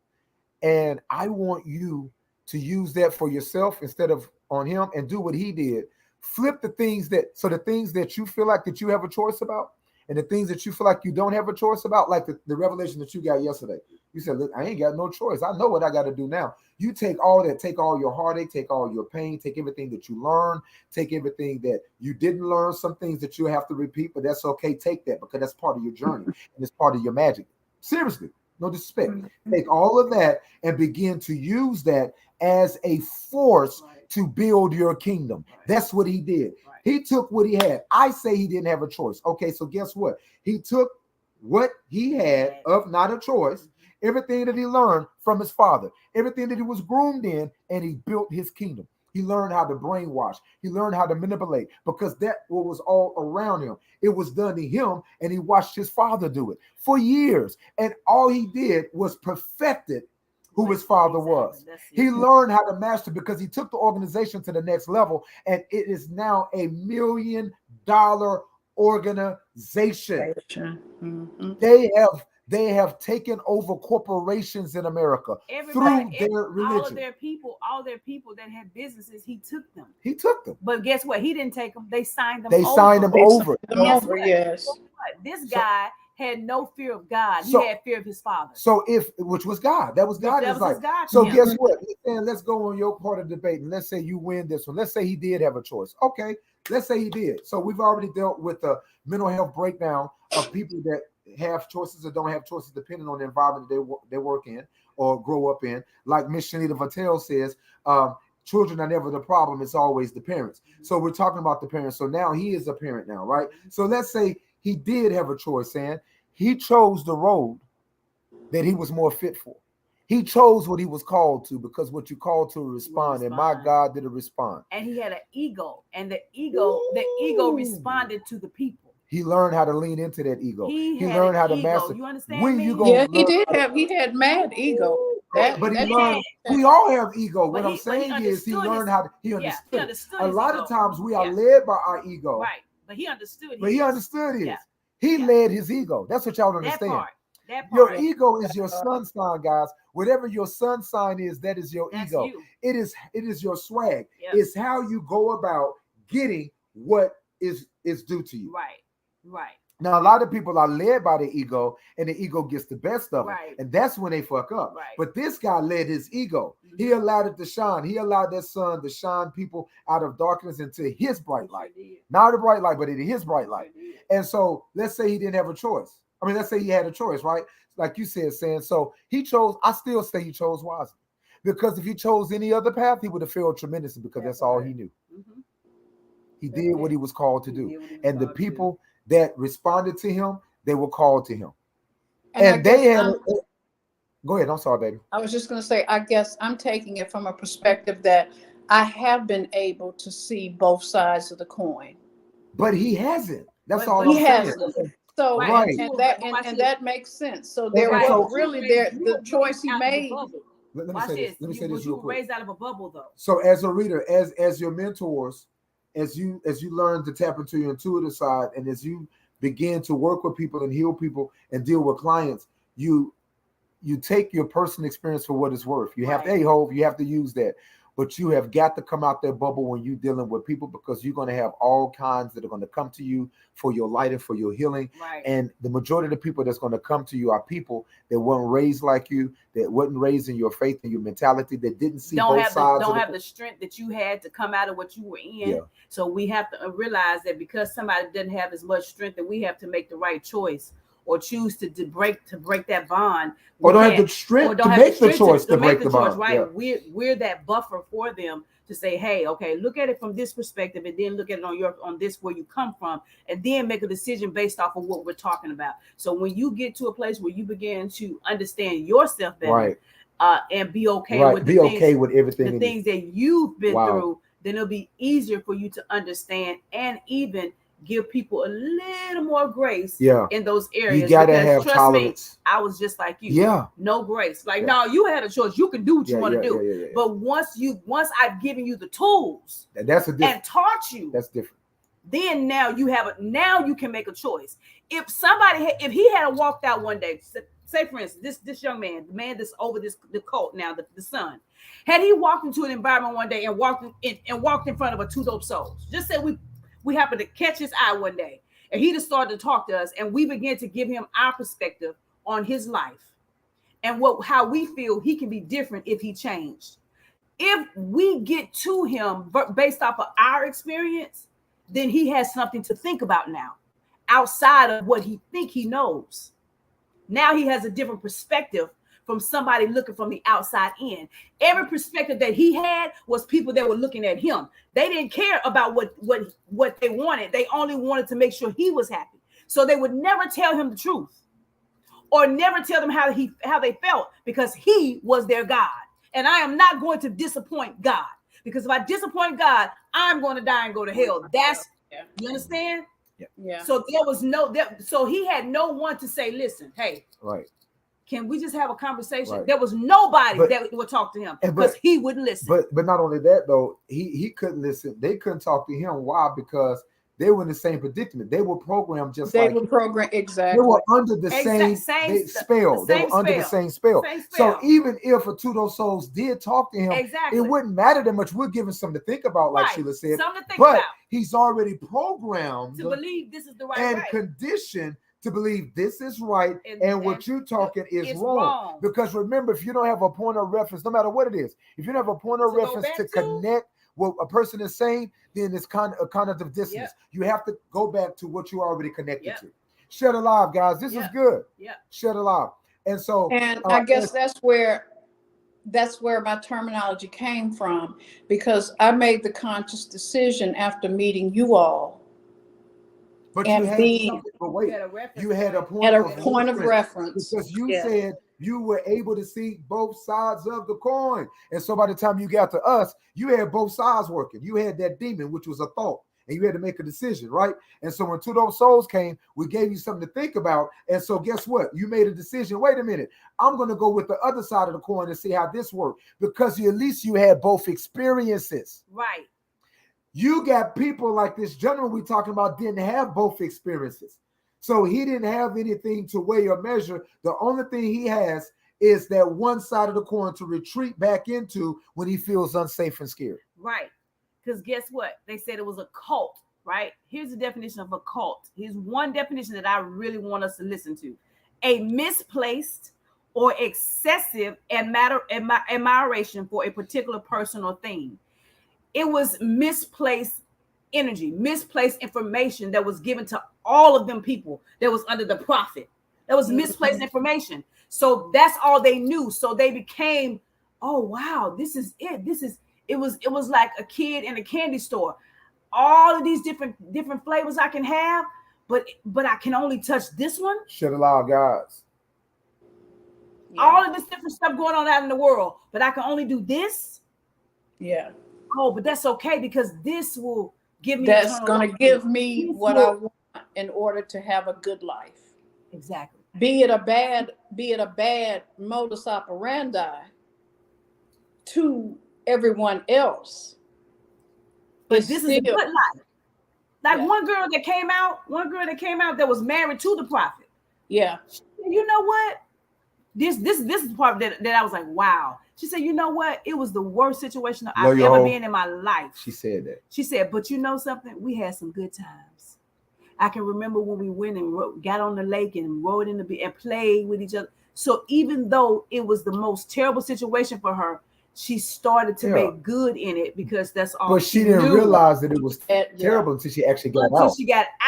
and I want you to use that for yourself instead of on him, and do what he did. Flip the things that you feel like that you have a choice about. and the things that you feel like you don't have a choice about, like the revelation that you got yesterday. You said, look, I ain't got no choice. I know what I got to do now. You take all that, take all your heartache, take all your pain, take everything that you learn, take everything that you didn't learn, some things that you have to repeat, but that's okay. Take that because that's part of your journey and it's part of your magic. Seriously, no disrespect. Take all of that and begin to use that as a force to build your kingdom. That's what he did. He took what he had. I say he didn't have a choice. Okay, so guess what? He took what he had of not a choice, everything that he learned from his father, everything that he was groomed in, and he built his kingdom. He learned how to brainwash. He learned how to manipulate because that was all around him. It was done to him, and he watched his father do it for years. And all he did was perfected who his father was. He learned how to master because he took the organization to the next level, and it is now $1 million organization. They have taken over corporations in America through their religion. All their people that had businesses, he took them. He took them. But guess what? He didn't take them. They signed them. Signed them over. Yes. This guy had no fear of God. He had fear of his father. So which was God. That was God in his life. So guess what? Let's go on your part of the debate, and let's say you win this one. Let's say he did have a choice. Okay, let's say he did. So we've already dealt with the mental health breakdown of people that have choices or don't have choices depending on the environment they work in or grow up in. Like Miss Shanita Vattel says, children are never the problem. It's always the parents. So we're talking about the parents. So now he is a parent now, right? So let's say he did have a choice, and he chose the road that he was more fit for. He chose what he was called to because what you called to respond. And my God did it respond. And he had an ego, and the ego responded to the people. He learned how to lean into that ego. He learned how to master. You understand me? He had mad ego. But he learned. We all have ego. What I'm saying is he learned how to. He understood. A lot of times we are led by our ego. Right. But he understood. He understood his. He led his ego. That's what y'all don't understand. That part. Your ego is your sun sign, guys. Whatever your sun sign is, that is your ego. You. It is your swag. Yep. It's how you go about getting what is due to you. Right. Now, a lot of people are led by the ego, and the ego gets the best of it. And that's when they fuck up. Right. But this guy led his ego. He allowed it to shine. He allowed that sun to shine people out of darkness into his bright light. Not a bright light, but into his bright light. And so let's say he didn't have a choice. I mean, let's say he had a choice, right? Like you said, Sam. So he chose, I still say he chose wisely. Because if he chose any other path, he would have failed tremendously because that's all he knew. He did what he was called to do. And the people that responded to him, they were called to him. And they had go ahead. I'm sorry, baby. I was just going to say, I guess I'm taking it from a perspective that I have been able to see both sides of the coin. But he hasn't. That's all I'm saying. Hasn't. So and that makes sense. So there was really the choice he made. Let me say this real quick. You were raised out of a bubble, though. So as a reader, as your mentors, as you learn to tap into your intuitive side, and as you begin to work with people and heal people and deal with clients, you take your personal experience for what it's worth. You have to hope, you have to use that. But you have got to come out that bubble when you're dealing with people, because you're going to have all kinds that are going to come to you for your light and for your healing. Right. And the majority of the people that's going to come to you are people that weren't raised like you, that wasn't raised in your faith and your mentality, that didn't see both sides. Don't have the strength that you had to come out of what you were in. Yeah. So we have to realize that because somebody doesn't have as much strength, that we have to make the right choice. Or choose to break that bond, or don't have the strength to make the choice to break the bond. Right? Yeah. We're that buffer for them to say, hey, okay, look at it from this perspective, and then look at it on this where you come from, and then make a decision based off of what we're talking about. So when you get to a place where you begin to understand yourself better, and be okay with everything, the things that you've been through, then it'll be easier for you to understand and even give people a little more grace in those areas. You gotta have tolerance. Me, I was just like you. Yeah. No grace. Like, no, you had a choice. You can do what you want to do. Yeah. But once I've given you the tools and taught you, that's different. Then now you can make a choice. If he had walked out one day, say for instance, this young man, the man that's over the cult now, the son, had he walked into an environment one day and walked in front of a 2DOPEsoulz, just said we happened to catch his eye one day, And he just started to talk to us, and we began to give him our perspective on his life and how we feel he can be different if he changed. If we get to him based off of our experience, then he has something to think about now, outside of what he think he knows. Now he has a different perspective from somebody looking from the outside in. Every perspective that he had was people that were looking at him. They didn't care about what they wanted. They only wanted to make sure he was happy. So they would never tell him the truth or never tell them how they felt, because he was their God. And I am not going to disappoint God, because if I disappoint God, I'm going to die and go to hell. You understand? Yeah. So so he had no one to say, listen, hey, right. Can we just have a conversation? Right. There was nobody that would talk to him because he wouldn't listen. But not only that though, he couldn't listen. They couldn't talk to him. Why? Because they were in the same predicament. They were programmed just like they were programmed exactly. They were under the same spell. They were under the same spell. So even if a 2DOPEsoulz did talk to him, it wouldn't matter that much. We're giving something to think about, like Sheila said. Something to think but about. He's already programmed to believe this is the right and way. Conditioned to believe this is right and what you're talking is wrong. Because remember, if you don't have a point of reference, no matter what it is, if you don't have a point of reference to connect what a person is saying, then it's kind of a cognitive dissonance. You have to go back to what you already connected to. Shut it live, guys. This is good. Shut it live. And so, and I guess that's where my terminology came from, because I made the conscious decision after meeting you all. But and you had something, but wait, you had a point of reference because you said you were able to see both sides of the coin. And so by the time you got to us, you had both sides working. You had that demon, which was a thought, and you had to make a decision, right? And so when 2DOPEsoulz came, we gave you something to think about. And so guess what? You made a decision. Wait a minute. I'm going to go with the other side of the coin and see how this works, because at least you had both experiences. Right. You got people like this gentleman we talking about didn't have both experiences. So he didn't have anything to weigh or measure. The only thing he has is that one side of the coin to retreat back into when he feels unsafe and scared. Right. Because guess what? They said it was a cult, right? Here's the definition of a cult. Here's one definition that I really want us to listen to. A misplaced or excessive admiration for a particular person or thing. It was misplaced energy, misplaced information that was given to all of them people that was under the prophet. That was misplaced information. So that's all they knew. So they became, oh wow, this is it. It was like a kid in a candy store. All of these different flavors I can have, but I can only touch this one. Shut it loud, guys. All of this different stuff going on out in the world, but I can only do this. Yeah. Oh, but that's okay, because this will give me. That's going to give me what I want in order to have a good life. Exactly. Be it a bad modus operandi to everyone else. But this is a good life. Like one girl that came out that was married to the prophet. Yeah. You know what? This is the part that I was like, wow. She said, you know what? It was the worst situation I've ever been in my life. She said that. She said, but you know something? We had some good times. I can remember when we went and got on the lake and rode in the beach and played with each other. So even though it was the most terrible situation for her, she started to make good in it, because that's all. But she didn't realize that it was terrible until she actually got out.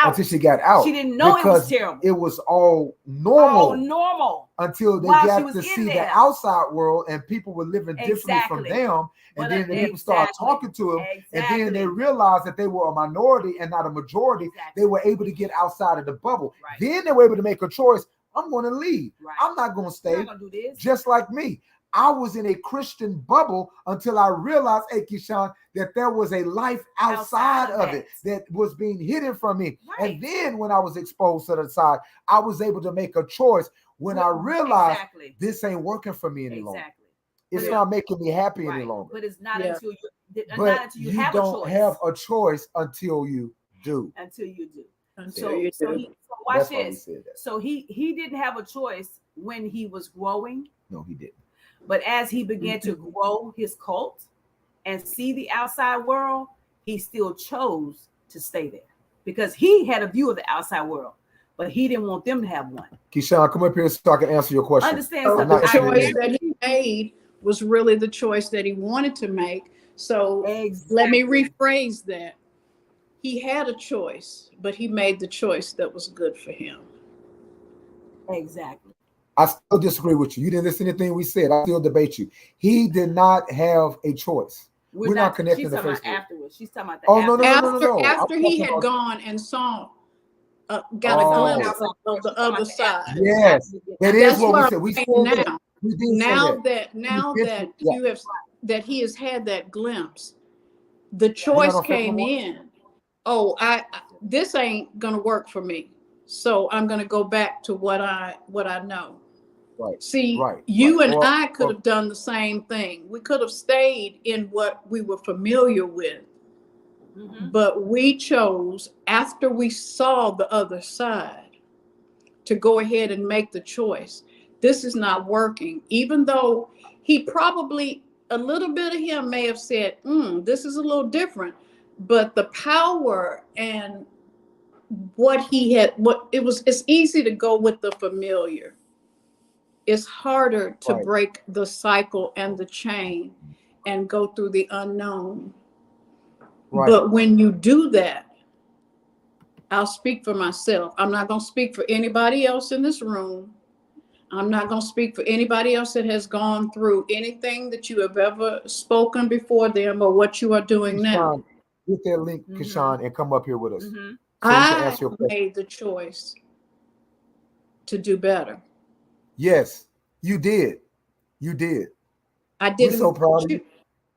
Until she got out. She didn't know it was terrible. It was all normal. All normal. Until they got to see the outside world and people were living differently from them. And then the people started talking to them. And then they realized that they were a minority and not a majority. They were able to get outside of the bubble. Then they were able to make a choice. I'm going to leave. I'm not going to stay. I'm not gonna do this. Just like me. I was in a Christian bubble until I realized, hey, Keyshawn, that there was a life outside of it that was being hidden from me. Right. And then when I was exposed to the side, I was able to make a choice when I realized this ain't working for me any longer. It's not making me happy any longer. But it's not until you have a choice. You don't have a choice until you do. Until you do. So watch this. So he didn't have a choice when he was growing. No, he didn't. But as he began to grow his cult and see the outside world, he still chose to stay there because he had a view of the outside world, but he didn't want them to have one. Keyshawn, come up here so I can answer your question. Understand So something? the choice that he made was really the choice that he wanted to make. So let me rephrase that. He had a choice, but he made the choice that was good for him. Exactly. I still disagree with you. You didn't listen to anything we said. I still debate you. He did not have a choice. We're not connecting she's the talking first about afterwards. She's talking about the Oh, no. After he had gone and saw, got a glimpse of the other side. Yes, that is That's what we I'm said. We saying said now. we did Now say that you have that he has had that glimpse, the choice came in. Oh, this ain't gonna work for me. So I'm gonna go back to what I know. Right. See, right, you right. and I could have done the same thing. We could have stayed in what we were familiar with. But we chose, after we saw the other side, to go ahead and make the choice. This is not working. Even though he probably, a little bit of him may have said, this is a little different. But the power and what he had, it's easy to go with the familiar. It's harder to break the cycle and the chain and go through the unknown. But when you do that, I'll speak for myself. I'm not going to speak for anybody else in this room. I'm not going to speak for anybody else that has gone through anything that you have ever spoken before them or what you are doing now. Get that link, Keyshawn, and come up here with us. So I made the choice to do better. Yes, you did. You did. I didn't. We're so proud of you.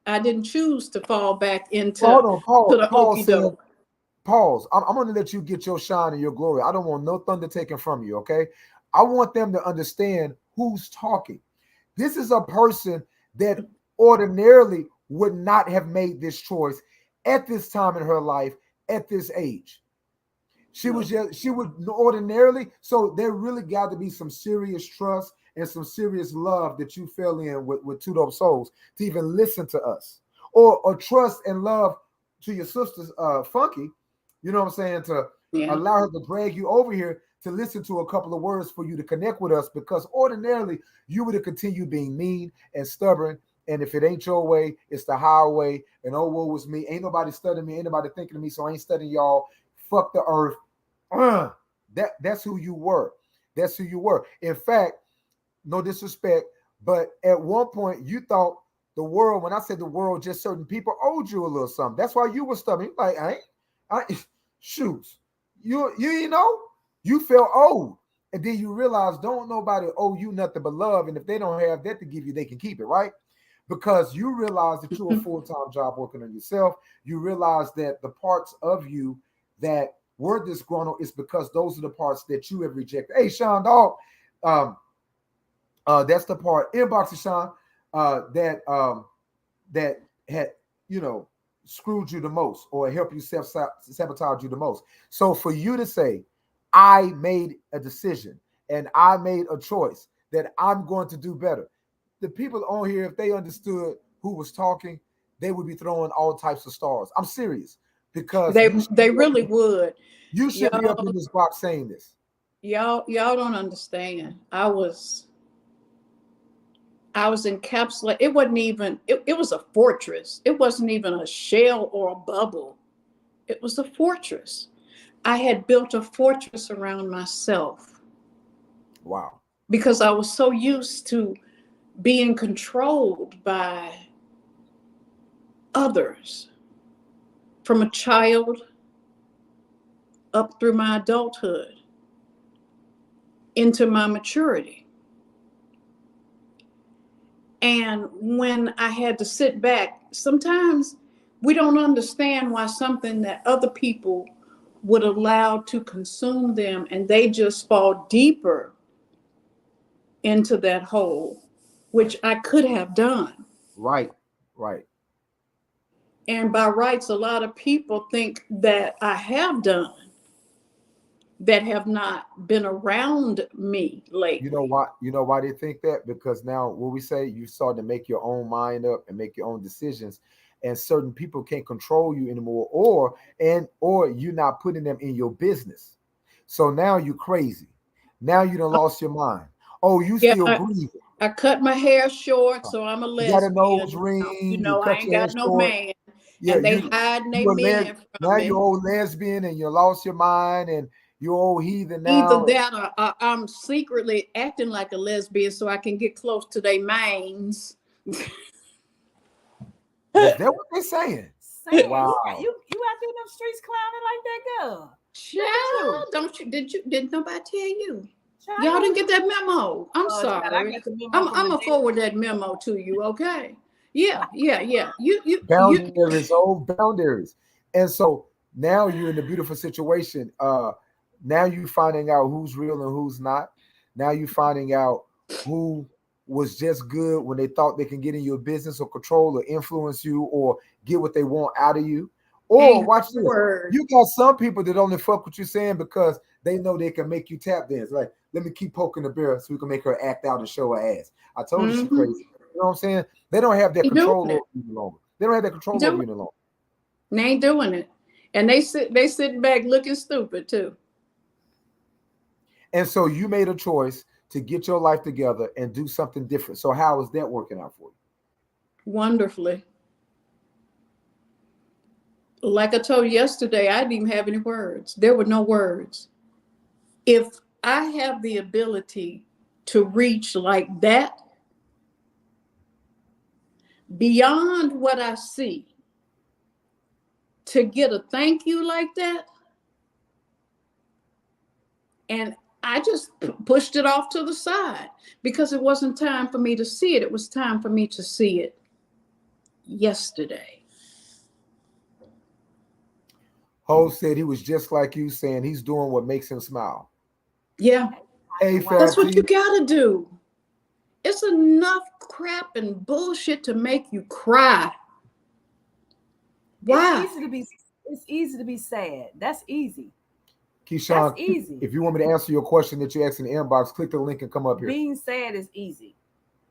I didn't choose to fall back into the okey-doke. Pause. I'm going to let you get your shine and your glory. I don't want no thunder taken from you, okay? I want them to understand who's talking. This is a person that ordinarily would not have made this choice at this time in her life, at this age. She would ordinarily, so there really got to be some serious trust and some serious love that you fell in with 2DOPEsoulz to even listen to us, or trust and love to your sister's Funky, you know what I'm saying, to allow her to drag you over here to listen to a couple of words for you to connect with us, because ordinarily you would have continued being mean and stubborn. And if it ain't your way, it's the highway. And oh, woe was me. Ain't nobody studying me. Ain't nobody thinking of me. So I ain't studying y'all. Fuck the earth. That's who you were. That's who you were. In fact, no disrespect, but at one point you thought the world, when I said the world, just certain people owed you a little something. That's why you were stubborn. Like, shoot, you know, you felt old. And then you realize don't nobody owe you nothing but love. And if they don't have that to give you, they can keep it, right? Because you realize that you're a full-time job working on yourself. You realize that the parts of you that were disgruntled is because those are the parts that you have rejected. Hey, Sean Dog, that's the part, inbox to Sean, that had, screwed you the most or helped you sabotage you the most. So for you to say, I made a decision and I made a choice that I'm going to do better. The people on here, if they understood who was talking, they would be throwing all types of stars. I'm serious, because they really would. You should be up in this box saying this. Y'all don't understand. I was encapsulated. It wasn't even, it was a fortress. It wasn't even a shell or a bubble. It was a fortress. I had built a fortress around myself. Wow. Because I was so used to being controlled by others from a child up through my adulthood into my maturity. And when I had to sit back, sometimes we don't understand why something that other people would allow to consume them, and they just fall deeper into that hole, which I could have done. Right. And by rights, a lot of people think that I have done, that have not been around me lately. You know why they think that? Because now what we say, you start to make your own mind up and make your own decisions. and certain people can't control you anymore, or you're not putting them in your business. So now you're crazy. Now you done lost your mind. Oh, you Yeah, still breathing. I cut my hair short, so I'm a You got a lesbian. nose ring. You I cut ain't your hair got no short. man. Yeah, And they hiding their men now from me. you're old lesbian and you lost your mind and you're old heathen now. Either that or I'm secretly acting like a lesbian so I can get close to their mains. Is that what they're saying? Wow. You out there in them streets clowning like that, girl. Child, did nobody tell you? Child. Y'all didn't get that memo. I'm sorry. Child, I got the memo I'm gonna forward that memo to you, okay? Yeah. You boundaries, old boundaries. And so now you're in a beautiful situation. Now you finding out who's real and who's not. Now you finding out who was just good when they thought they can get in your business or control or influence you or get what they want out of you. Or watch this. You got some people that only fuck what you're saying because they know they can make you tap dance. Like, let me keep poking the bear so we can make her act out and show her ass. I told you she's crazy. You know what I'm saying? They don't have that control over you any longer. They don't have that control over you any longer. They ain't doing it. And they sitting back looking stupid too. And so you made a choice to get your life together and do something different. So how is that working out for you? Wonderfully. Like I told you yesterday, I didn't even have any words. There were no words. If I have the ability to reach like that, beyond what I see, to get a thank you like that, and I just pushed it off to the side because it wasn't time for me to see it. It was time for me to see it yesterday. Ho said he was just like you, saying he's doing what makes him smile. Yeah. Hey, that's what you gotta do. It's enough crap and bullshit to make you cry. Why? It's easy to be sad. That's easy. Keyshawn, that's easy. If you want me to answer your question that you asked in the inbox, click the link and come up here. Being sad is easy.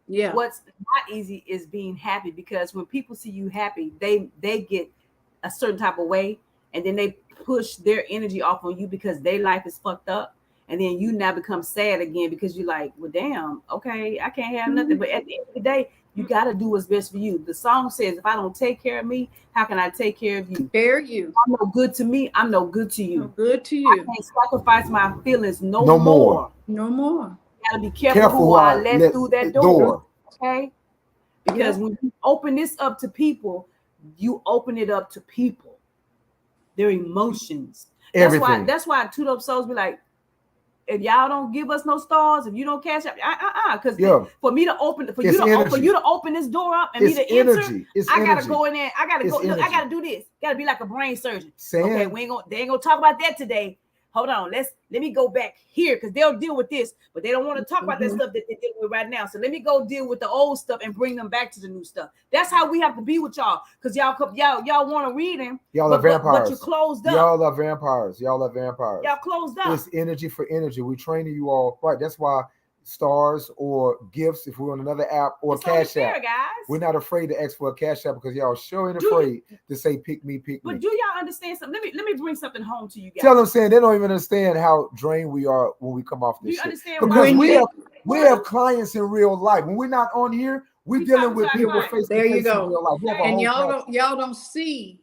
Yeah. What's not easy is being happy, because when people see you happy, they get a certain type of way, and then they push their energy off on you because their life is fucked up. And then you now become sad again because you're like, well, damn, okay, I can't have nothing. But at the end of the day, you got to do what's best for you. The song says, if I don't take care of me, how can I take care of you? I'm no good to me. I'm no good to you. No good to you. I can't sacrifice my feelings no more. No more. You got to be careful who I let through that door. Okay? Because when you open this up to people, you open it up to people. Their emotions. Everything. That's why 2DOPEsoulz be like, if y'all don't give us no stars, if you don't cash up, because for me to open, for you to open this door up and me to enter, I gotta go in there. I gotta go. Look, I gotta do this. Gotta be like a brain surgeon. Okay, they ain't gonna talk about that today. Hold on, let me go back here, because they'll deal with this, but they don't want to talk about that stuff that they're dealing with right now. So let me go deal with the old stuff and bring them back to the new stuff. That's how we have to be with y'all, because y'all want to read them. Y'all are vampires. But you closed up. Y'all are vampires. Y'all closed up. It's energy for energy. We're training you all right. That's why stars or gifts, if we're on another app, or it's cash app, guys. we're not afraid to ask for a cash app, because y'all sure ain't afraid to say pick me. But do y'all understand something? Let me bring something home to you guys. Tell them, saying they don't even understand how drained we are when we come off this shit. Understand because we have clients in real life. When we're not on here, we're dealing with people face to face in real life. And y'all don't see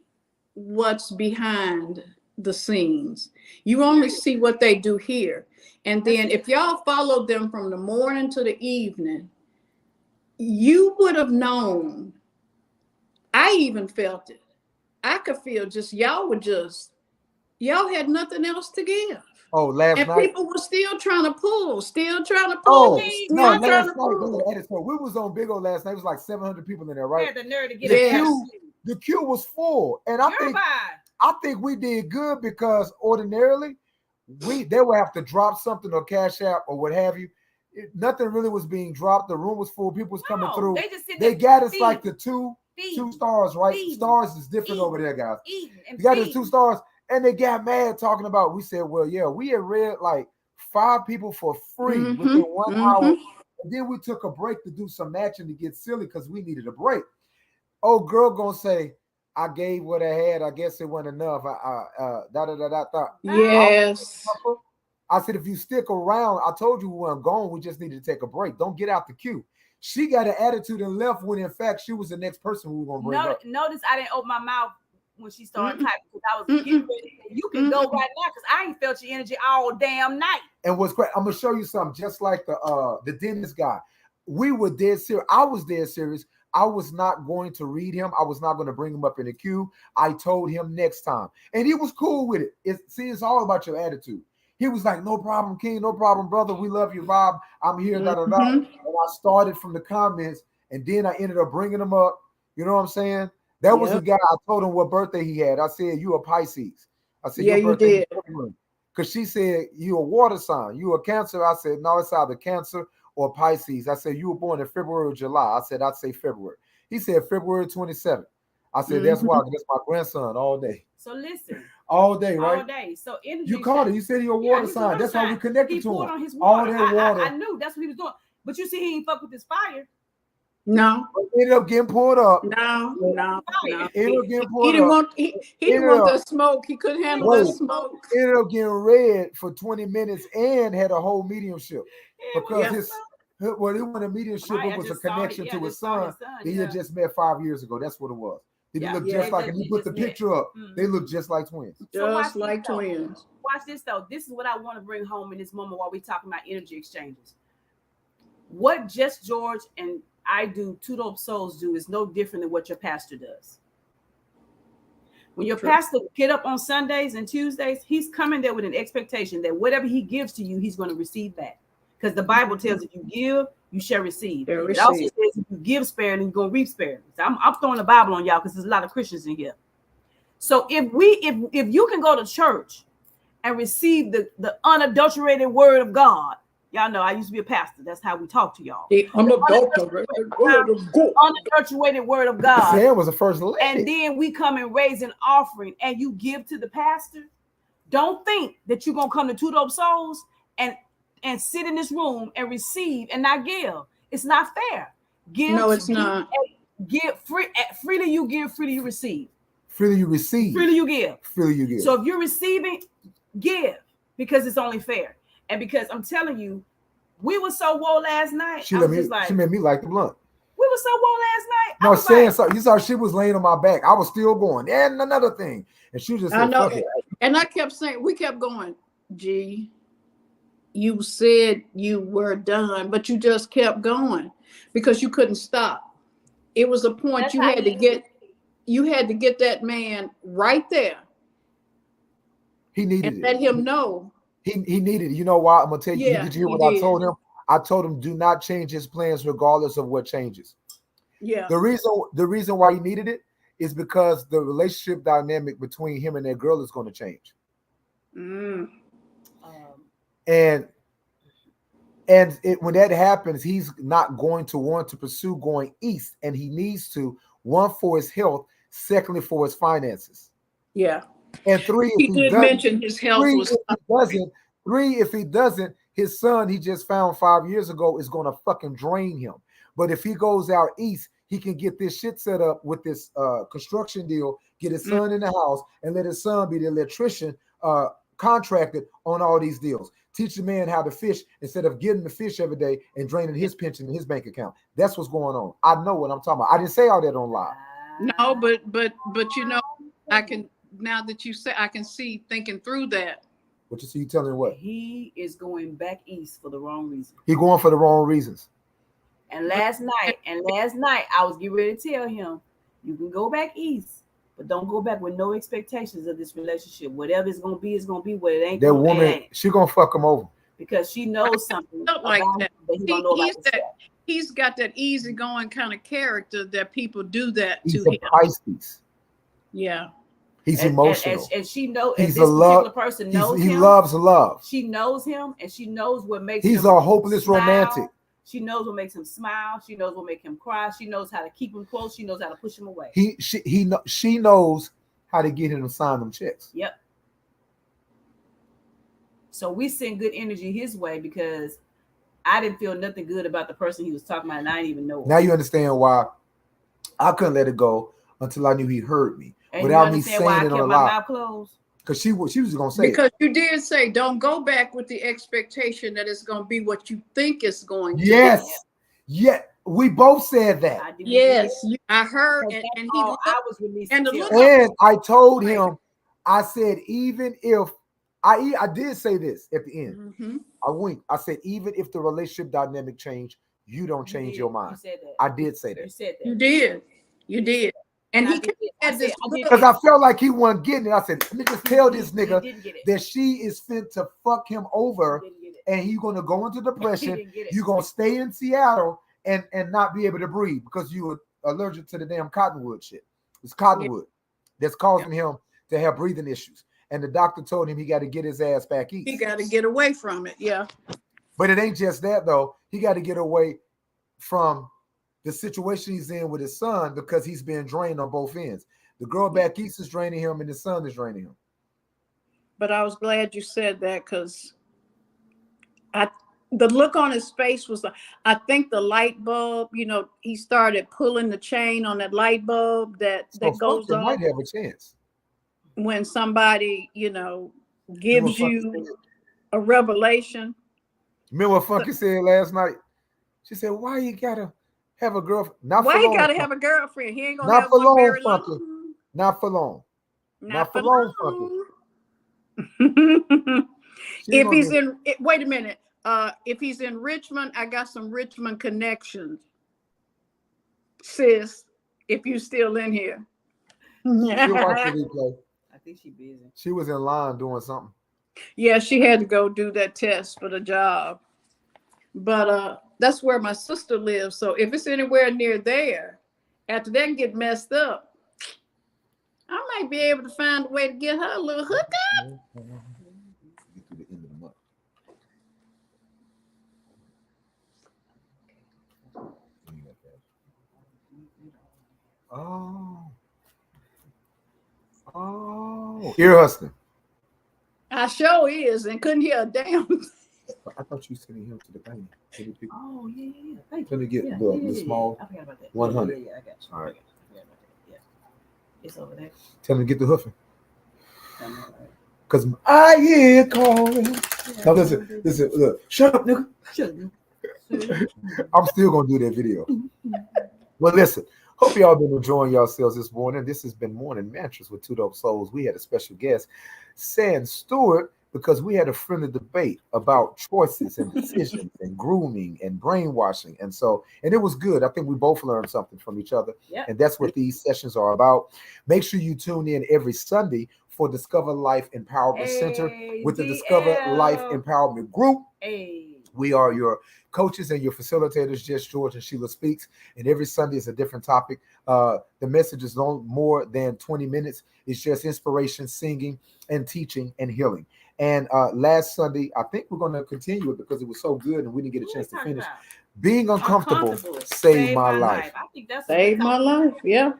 what's behind the scenes. You only see what they do here. And then if y'all follow them from the morning to the evening, you would have known. I even felt it. I could feel y'all had nothing else to give. Oh, last night. And people were still trying to pull. Oh, no, last night. We was on Big O last night. It was like 700 people in there, right? Had the nerve to get the queue was full. And I think we did good, because ordinarily they would have to drop something or cash app or what have you. Nothing really was being dropped. The room was full. People was coming through. They got us like the two stars, right? Stars is different over there, guys. You got the 2 stars, and they got mad talking about. We said, well, yeah, we had read like 5 people for free within 1 hour, and then we took a break to do some matching to get silly because we needed a break. Oh, girl gonna say, I gave what I had. I guess it wasn't enough. Yes. I said, if you stick around, I told you we weren't going. We just needed to take a break. Don't get out the queue. She got an attitude and left when, in fact, she was the next person we were going to bring up. Notice I didn't open my mouth when she started typing because I was getting ready. You can go right now because I ain't felt your energy all damn night. And what's great, I'm going to show you something just like the dentist guy. We were dead serious. I was dead serious. I was not going to read him. I was not going to bring him up in the queue. I told him next time. And he was cool with it. It's all about your attitude. He was like, no problem, King. No problem, brother. We love you, Rob. I'm here, And I started from the comments, and then I ended up bringing him up. You know what I'm saying? That was the guy. I told him what birthday he had. I said, you a Pisces. I said, your birthday. Because she said, you a water sign. You a Cancer. I said, no, it's either Cancer or Pisces. I said, you were born in February or July. I said, I'd say February. He said February 27th. I said, that's why. That's my grandson all day. So listen. All day, right? All day. So energy. You called it. You said you're a water sign. That's why we connected to him. On his water. All that water. I knew that's what he was doing. But you see, he ain't fuck with his fire. No. He ended up getting pulled up. No. He didn't want the smoke. He couldn't handle the smoke. He ended up getting red for 20 minutes and had a whole mediumship. Because he wanted a mediumship. It was a connection to his son. He had just met 5 years ago. That's what it was. They look just like, and you put the picture up, they look just like twins. Just like twins. Watch this though. This is what I want to bring home in this moment while we're talking about energy exchanges. What Just George and I do, 2DOPEsoulz do, is no different than what your pastor does. When your pastor get up on Sundays and Tuesdays, he's coming there with an expectation that whatever he gives to you, he's going to receive back. Because the Bible tells if you give, you shall receive. It also says if you give sparingly, you're going to reap sparingly. So I'm throwing the Bible on y'all because there's a lot of Christians in here. So if you can go to church and receive the unadulterated word of God, y'all know I used to be a pastor. That's how we talk to y'all. The unadulterated word of God. Sam was the first lady. And then we come and raise an offering and you give to the pastor. Don't think that you're going to come to 2DOPEsoulz and sit in this room and receive and not give. It's not fair. Give. No, it's not. Give freely you give, freely you receive. Freely you receive. Freely you give. Freely you give. So if you're receiving, give because it's only fair. And because I'm telling you, we were so woe last night. She made me like the blunt. We were so woe last night. No, saying something. You saw she was laying on my back. I was still going. And another thing. And she just said, fuck it. And I kept saying, we kept going, G. You said you were done, but you just kept going because you couldn't stop. It was a point you had to get that man right there. He needed and let him know. He needed it. You know why? I'm gonna tell you. Did you hear what I told him? I told him do not change his plans regardless of what changes. Yeah. The reason why he needed it is because the relationship dynamic between him and that girl is going to change. And when that happens, he's not going to want to pursue going east, and he needs to, one, for his health, secondly, for his finances. Yeah. And three, he did mention his health if he doesn't, his son he just found 5 years ago is going to fucking drain him. But if he goes out east, he can get this shit set up with this construction deal, get his son in the house, and let his son be the electrician contracted on all these deals. Teach the man how to fish instead of getting the fish every day and draining his pension in his bank account. That's what's going on. I know what I'm talking about. I didn't say all that on live. No, but you know, I can, now that you say, I can see thinking through that. What you see? You telling what? He is going back east for the wrong reason. He going for the wrong reasons. And last night, I was getting ready to tell him, you can go back east, but don't go back with no expectations of this relationship. Whatever it's gonna be, it's gonna be. What it ain't. That woman, she gonna fuck him over because she knows something. Not like that. He's got that easygoing kind of character that people do that to him. Pisces. Yeah. He's emotional. And she knows. He's this particular person knows him. He loves love. She knows him, and she knows what makes him. He's a hopeless romantic. She knows what makes him smile. She knows what makes him cry. She knows how to keep him close. She knows how to push him away. She knows how to get him to sign them checks. Yep. So we send good energy his way because I didn't feel nothing good about the person he was talking about, and I didn't even know him. Now you understand why I couldn't let it go until I knew he heard me, And without you me understand saying why I it on kept a my lie. mouth closed? Because she was gonna say Because you did say, don't go back with the expectation that it's going to be what you think it's going to be. yes, yeah. We both said that, I did. Yes, I heard, Because and that's he all looked, I was released and to the tell look him. on and I told him, I said, even if I did say this at the end, Mhm. I winked. I said, even if the relationship dynamic changed, you don't change your mind. You said that. I did say You that said that. You did. You did. And I he did. had this I did. because I felt like he wasn't getting it. I said, let me just tell this He nigga didn't get it. that she is fit to fuck him over, He didn't get it. and he's gonna go into He depression. didn't get it. You're gonna stay in Seattle and not be able to breathe because you were allergic to the damn cottonwood shit. It's cottonwood that's causing him to have breathing issues. And the doctor told him he got to get his ass back east. He got to get away from it. Yeah. But it ain't just that though. He got to get away from the situation he's in with his son because he's being drained on both ends. The girl back east is draining him, and the son is draining him. But I was glad you said that, because the look on his face was, I think the light bulb, he started pulling the chain on that light bulb that goes Funker off might have a chance when somebody, gives you a revelation. Remember what Funky said last night? She said, "Why you gotta have a girlfriend? Why he gotta have a girlfriend? He ain't gonna Not have for one long, very Funky. long. Not for long. Not for long. If he's in, wait a minute. If he's in Richmond, I got some Richmond connections, sis. If you still in here, She'll watch the replay. I think she's busy. She was in line doing something. Yeah, she had to go do that test for the job. But that's where my sister lives. So if it's anywhere near there, after that get messed up, I might be able to find a way to get her a little hookup. Get to the end of the month. Oh, ear hustling. I sure is, and couldn't hear a damn. I thought you sending him to the bank. Oh yeah. Thank Let me get the small. I forgot about that. 100. Yeah, I got you. All right. Yeah, it's over there. Tell him to get the hoofing. Cause I hear calling. Now listen, look. Shut up, nigga. Shut up. I'm still gonna do that video. Well, listen. Hope y'all been enjoying yourselves this morning. This has been Morning Mantras with 2DOPEsoulz. We had a special guest, Sam Stewart, because we had a friendly debate about choices and decisions and grooming and brainwashing. And it was good. I think we both learned something from each other. Yep. And that's what these sessions are about. Make sure you tune in every Sunday for Discover Life Empowerment Center with the Discover Life Empowerment Group. We are your coaches and your facilitators, Jess George and Sheila Speaks. And every Sunday is a different topic. The message is no more than 20 minutes. It's just inspiration, singing, and teaching and healing. And last Sunday, I think we're going to continue it because it was so good and we didn't get a chance to finish. Being uncomfortable saved my life. I think that's saved my life. Yeah,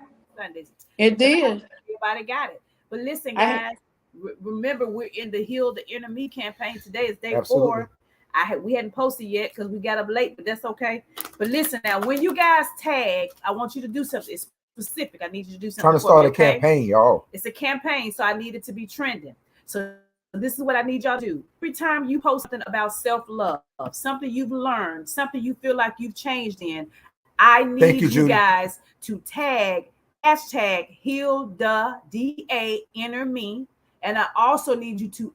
it did. Everybody got it. But listen, guys, remember we're in the Heal the Inner Me campaign. Today is day 4. We hadn't posted yet because we got up late, but that's okay. But listen now, when you guys tag, I want you to do something specific. I need you to do something. Trying to start a campaign, y'all. It's a campaign, so I need it to be trending. So this is what I need y'all to do. Every time you post something about self-love, something you've learned, something you feel like you've changed in, I need you guys to tag hashtag Heal the DA Inner Me. And I also need you to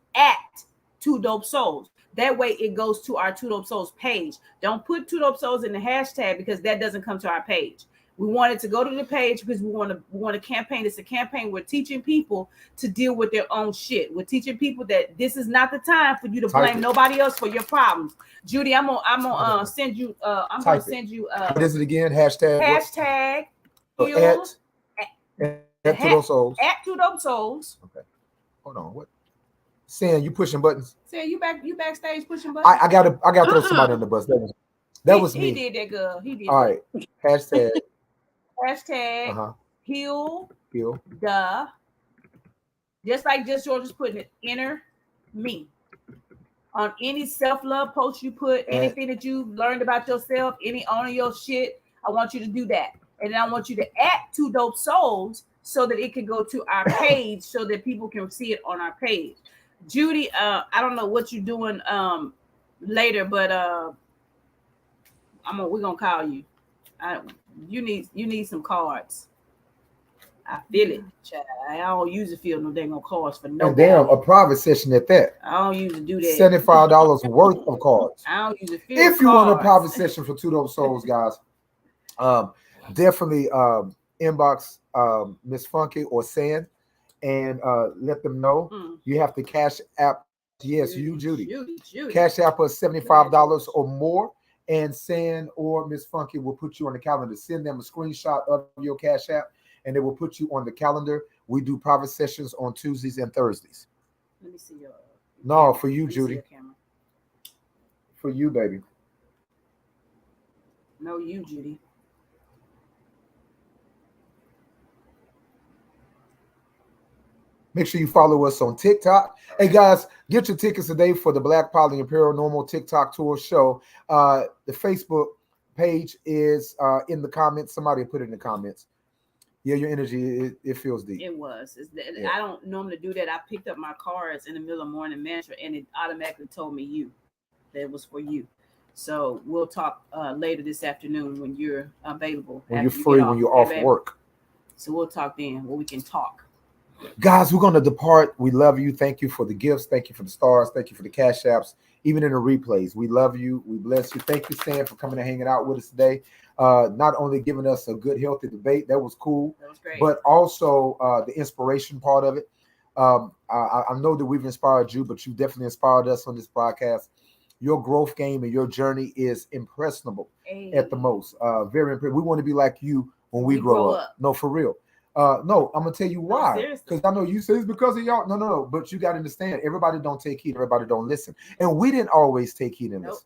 @2DOPEsoulz. That way it goes to our 2DOPEsoulz page. Don't put 2DOPEsoulz in the hashtag because that doesn't come to our page. We want it to go to the page because we want to campaign. It's a campaign. We're teaching people to deal with their own shit. We're teaching people that this is not the time for you to blame nobody else for your problems. Judy, I'm gonna send you. I'm gonna send you. What is it again? Hashtag Heal at 2DOPEsoulz. @2DOPEsoulz. Okay. Hold on. What? Sam, you pushing buttons? Sam, you backstage pushing buttons? I got to throw somebody on the bus. That was me. He did that, girl. He did. All right. Hashtag Heal the, just like Just George is putting it, Inner Me. On any self-love post you put, anything that you've learned about yourself, any on your shit, I want you to do that. And then I want you to add 2 Dope Souls so that it can go to our page so that people can see it on our page. Judy, I don't know what you're doing later, but we're gonna call you. You need some cards. I feel it, child. I don't usually feel no dang on cards for no. And damn, a private session at that. I don't usually do that. $75 worth of cards. I don't usually feel. If you want a private session for 2 Dope Souls, guys, definitely inbox Miss Funky or Sand and let them know. You have to cash app. Yes, Judy. Cash app us $75 or more, and Sand or Miss Funky will put you on the calendar. Send them a screenshot of your cash app, and they will put you on the calendar. We do private sessions on Tuesdays and Thursdays. Let me see your. No, for you, Judy. For you, baby. No, you, Judy. Make sure you follow us on TikTok. Hey, guys, get your tickets today for the Black Poly and Paranormal TikTok Tour show. The Facebook page is in the comments. Somebody put it in the comments. Yeah, your energy, it feels deep. It was. I don't normally do that. I picked up my cards in the middle of morning mantra, and it automatically told me that it was for you. So we'll talk later this afternoon when you're available. When you're free, when you're off work. So we'll talk then where we can talk. Guys, we're going to depart. We love you. Thank you for the gifts. Thank you for the stars. Thank you for the cash apps. Even in the replays, we love you. We bless you. Thank you, Sam, for coming and hanging out with us today. Not only giving us a good, healthy debate. That was cool. That was great. But also the inspiration part of it. I know that we've inspired you, but you definitely inspired us on this podcast. Your growth game and your journey is impressionable at the most. Very impressive. We want to be like you when we grow up. No, for real. No, I'm gonna tell you why. Because I know you say it's because of y'all. No. But you got to understand, everybody don't take heed, everybody don't listen. And we didn't always take heed in this.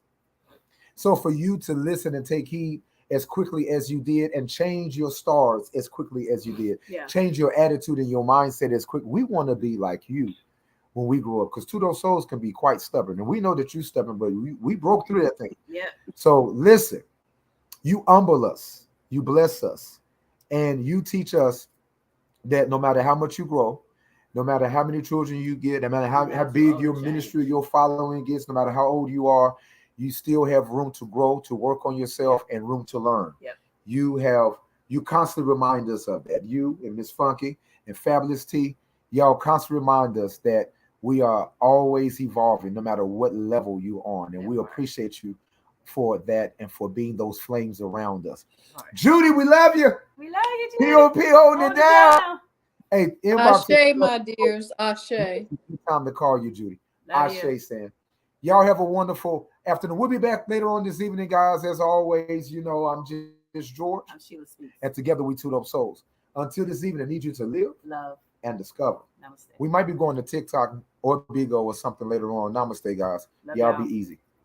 So for you to listen and take heed as quickly as you did and change your stars as quickly as you did, change your attitude and your mindset as quick. We want to be like you when we grow up, because 2 Dope Souls can be quite stubborn. And we know that you're stubborn, but we broke through that thing. Yeah. So listen, you humble us, you bless us, and you teach us that no matter how much you grow, no matter how many children you get, no matter how big your ministry, your following gets, no matter how old you are, you still have room to grow, to work on yourself, and room to learn. Yep. You constantly remind us of that. You and Miss Funky and Fabulous T, y'all constantly remind us that we are always evolving, no matter what level you're on. And we appreciate you for that and for being those flames around us. Right. Judy, we love you. We love you, Judy. P.O.P. holding it down. Hey, Ashe, my dears. Ashe. Time to call you, Judy. Ashe, Sam. Y'all have a wonderful afternoon. We'll be back later on this evening, guys. As always, you know, I'm just George. I'm Sheila Speaks. And together we 2 Dope Souls. Until this evening, I need you to live, love, and discover. Namaste. We might be going to TikTok or Bigo or something later on. Namaste, guys. Y'all be easy.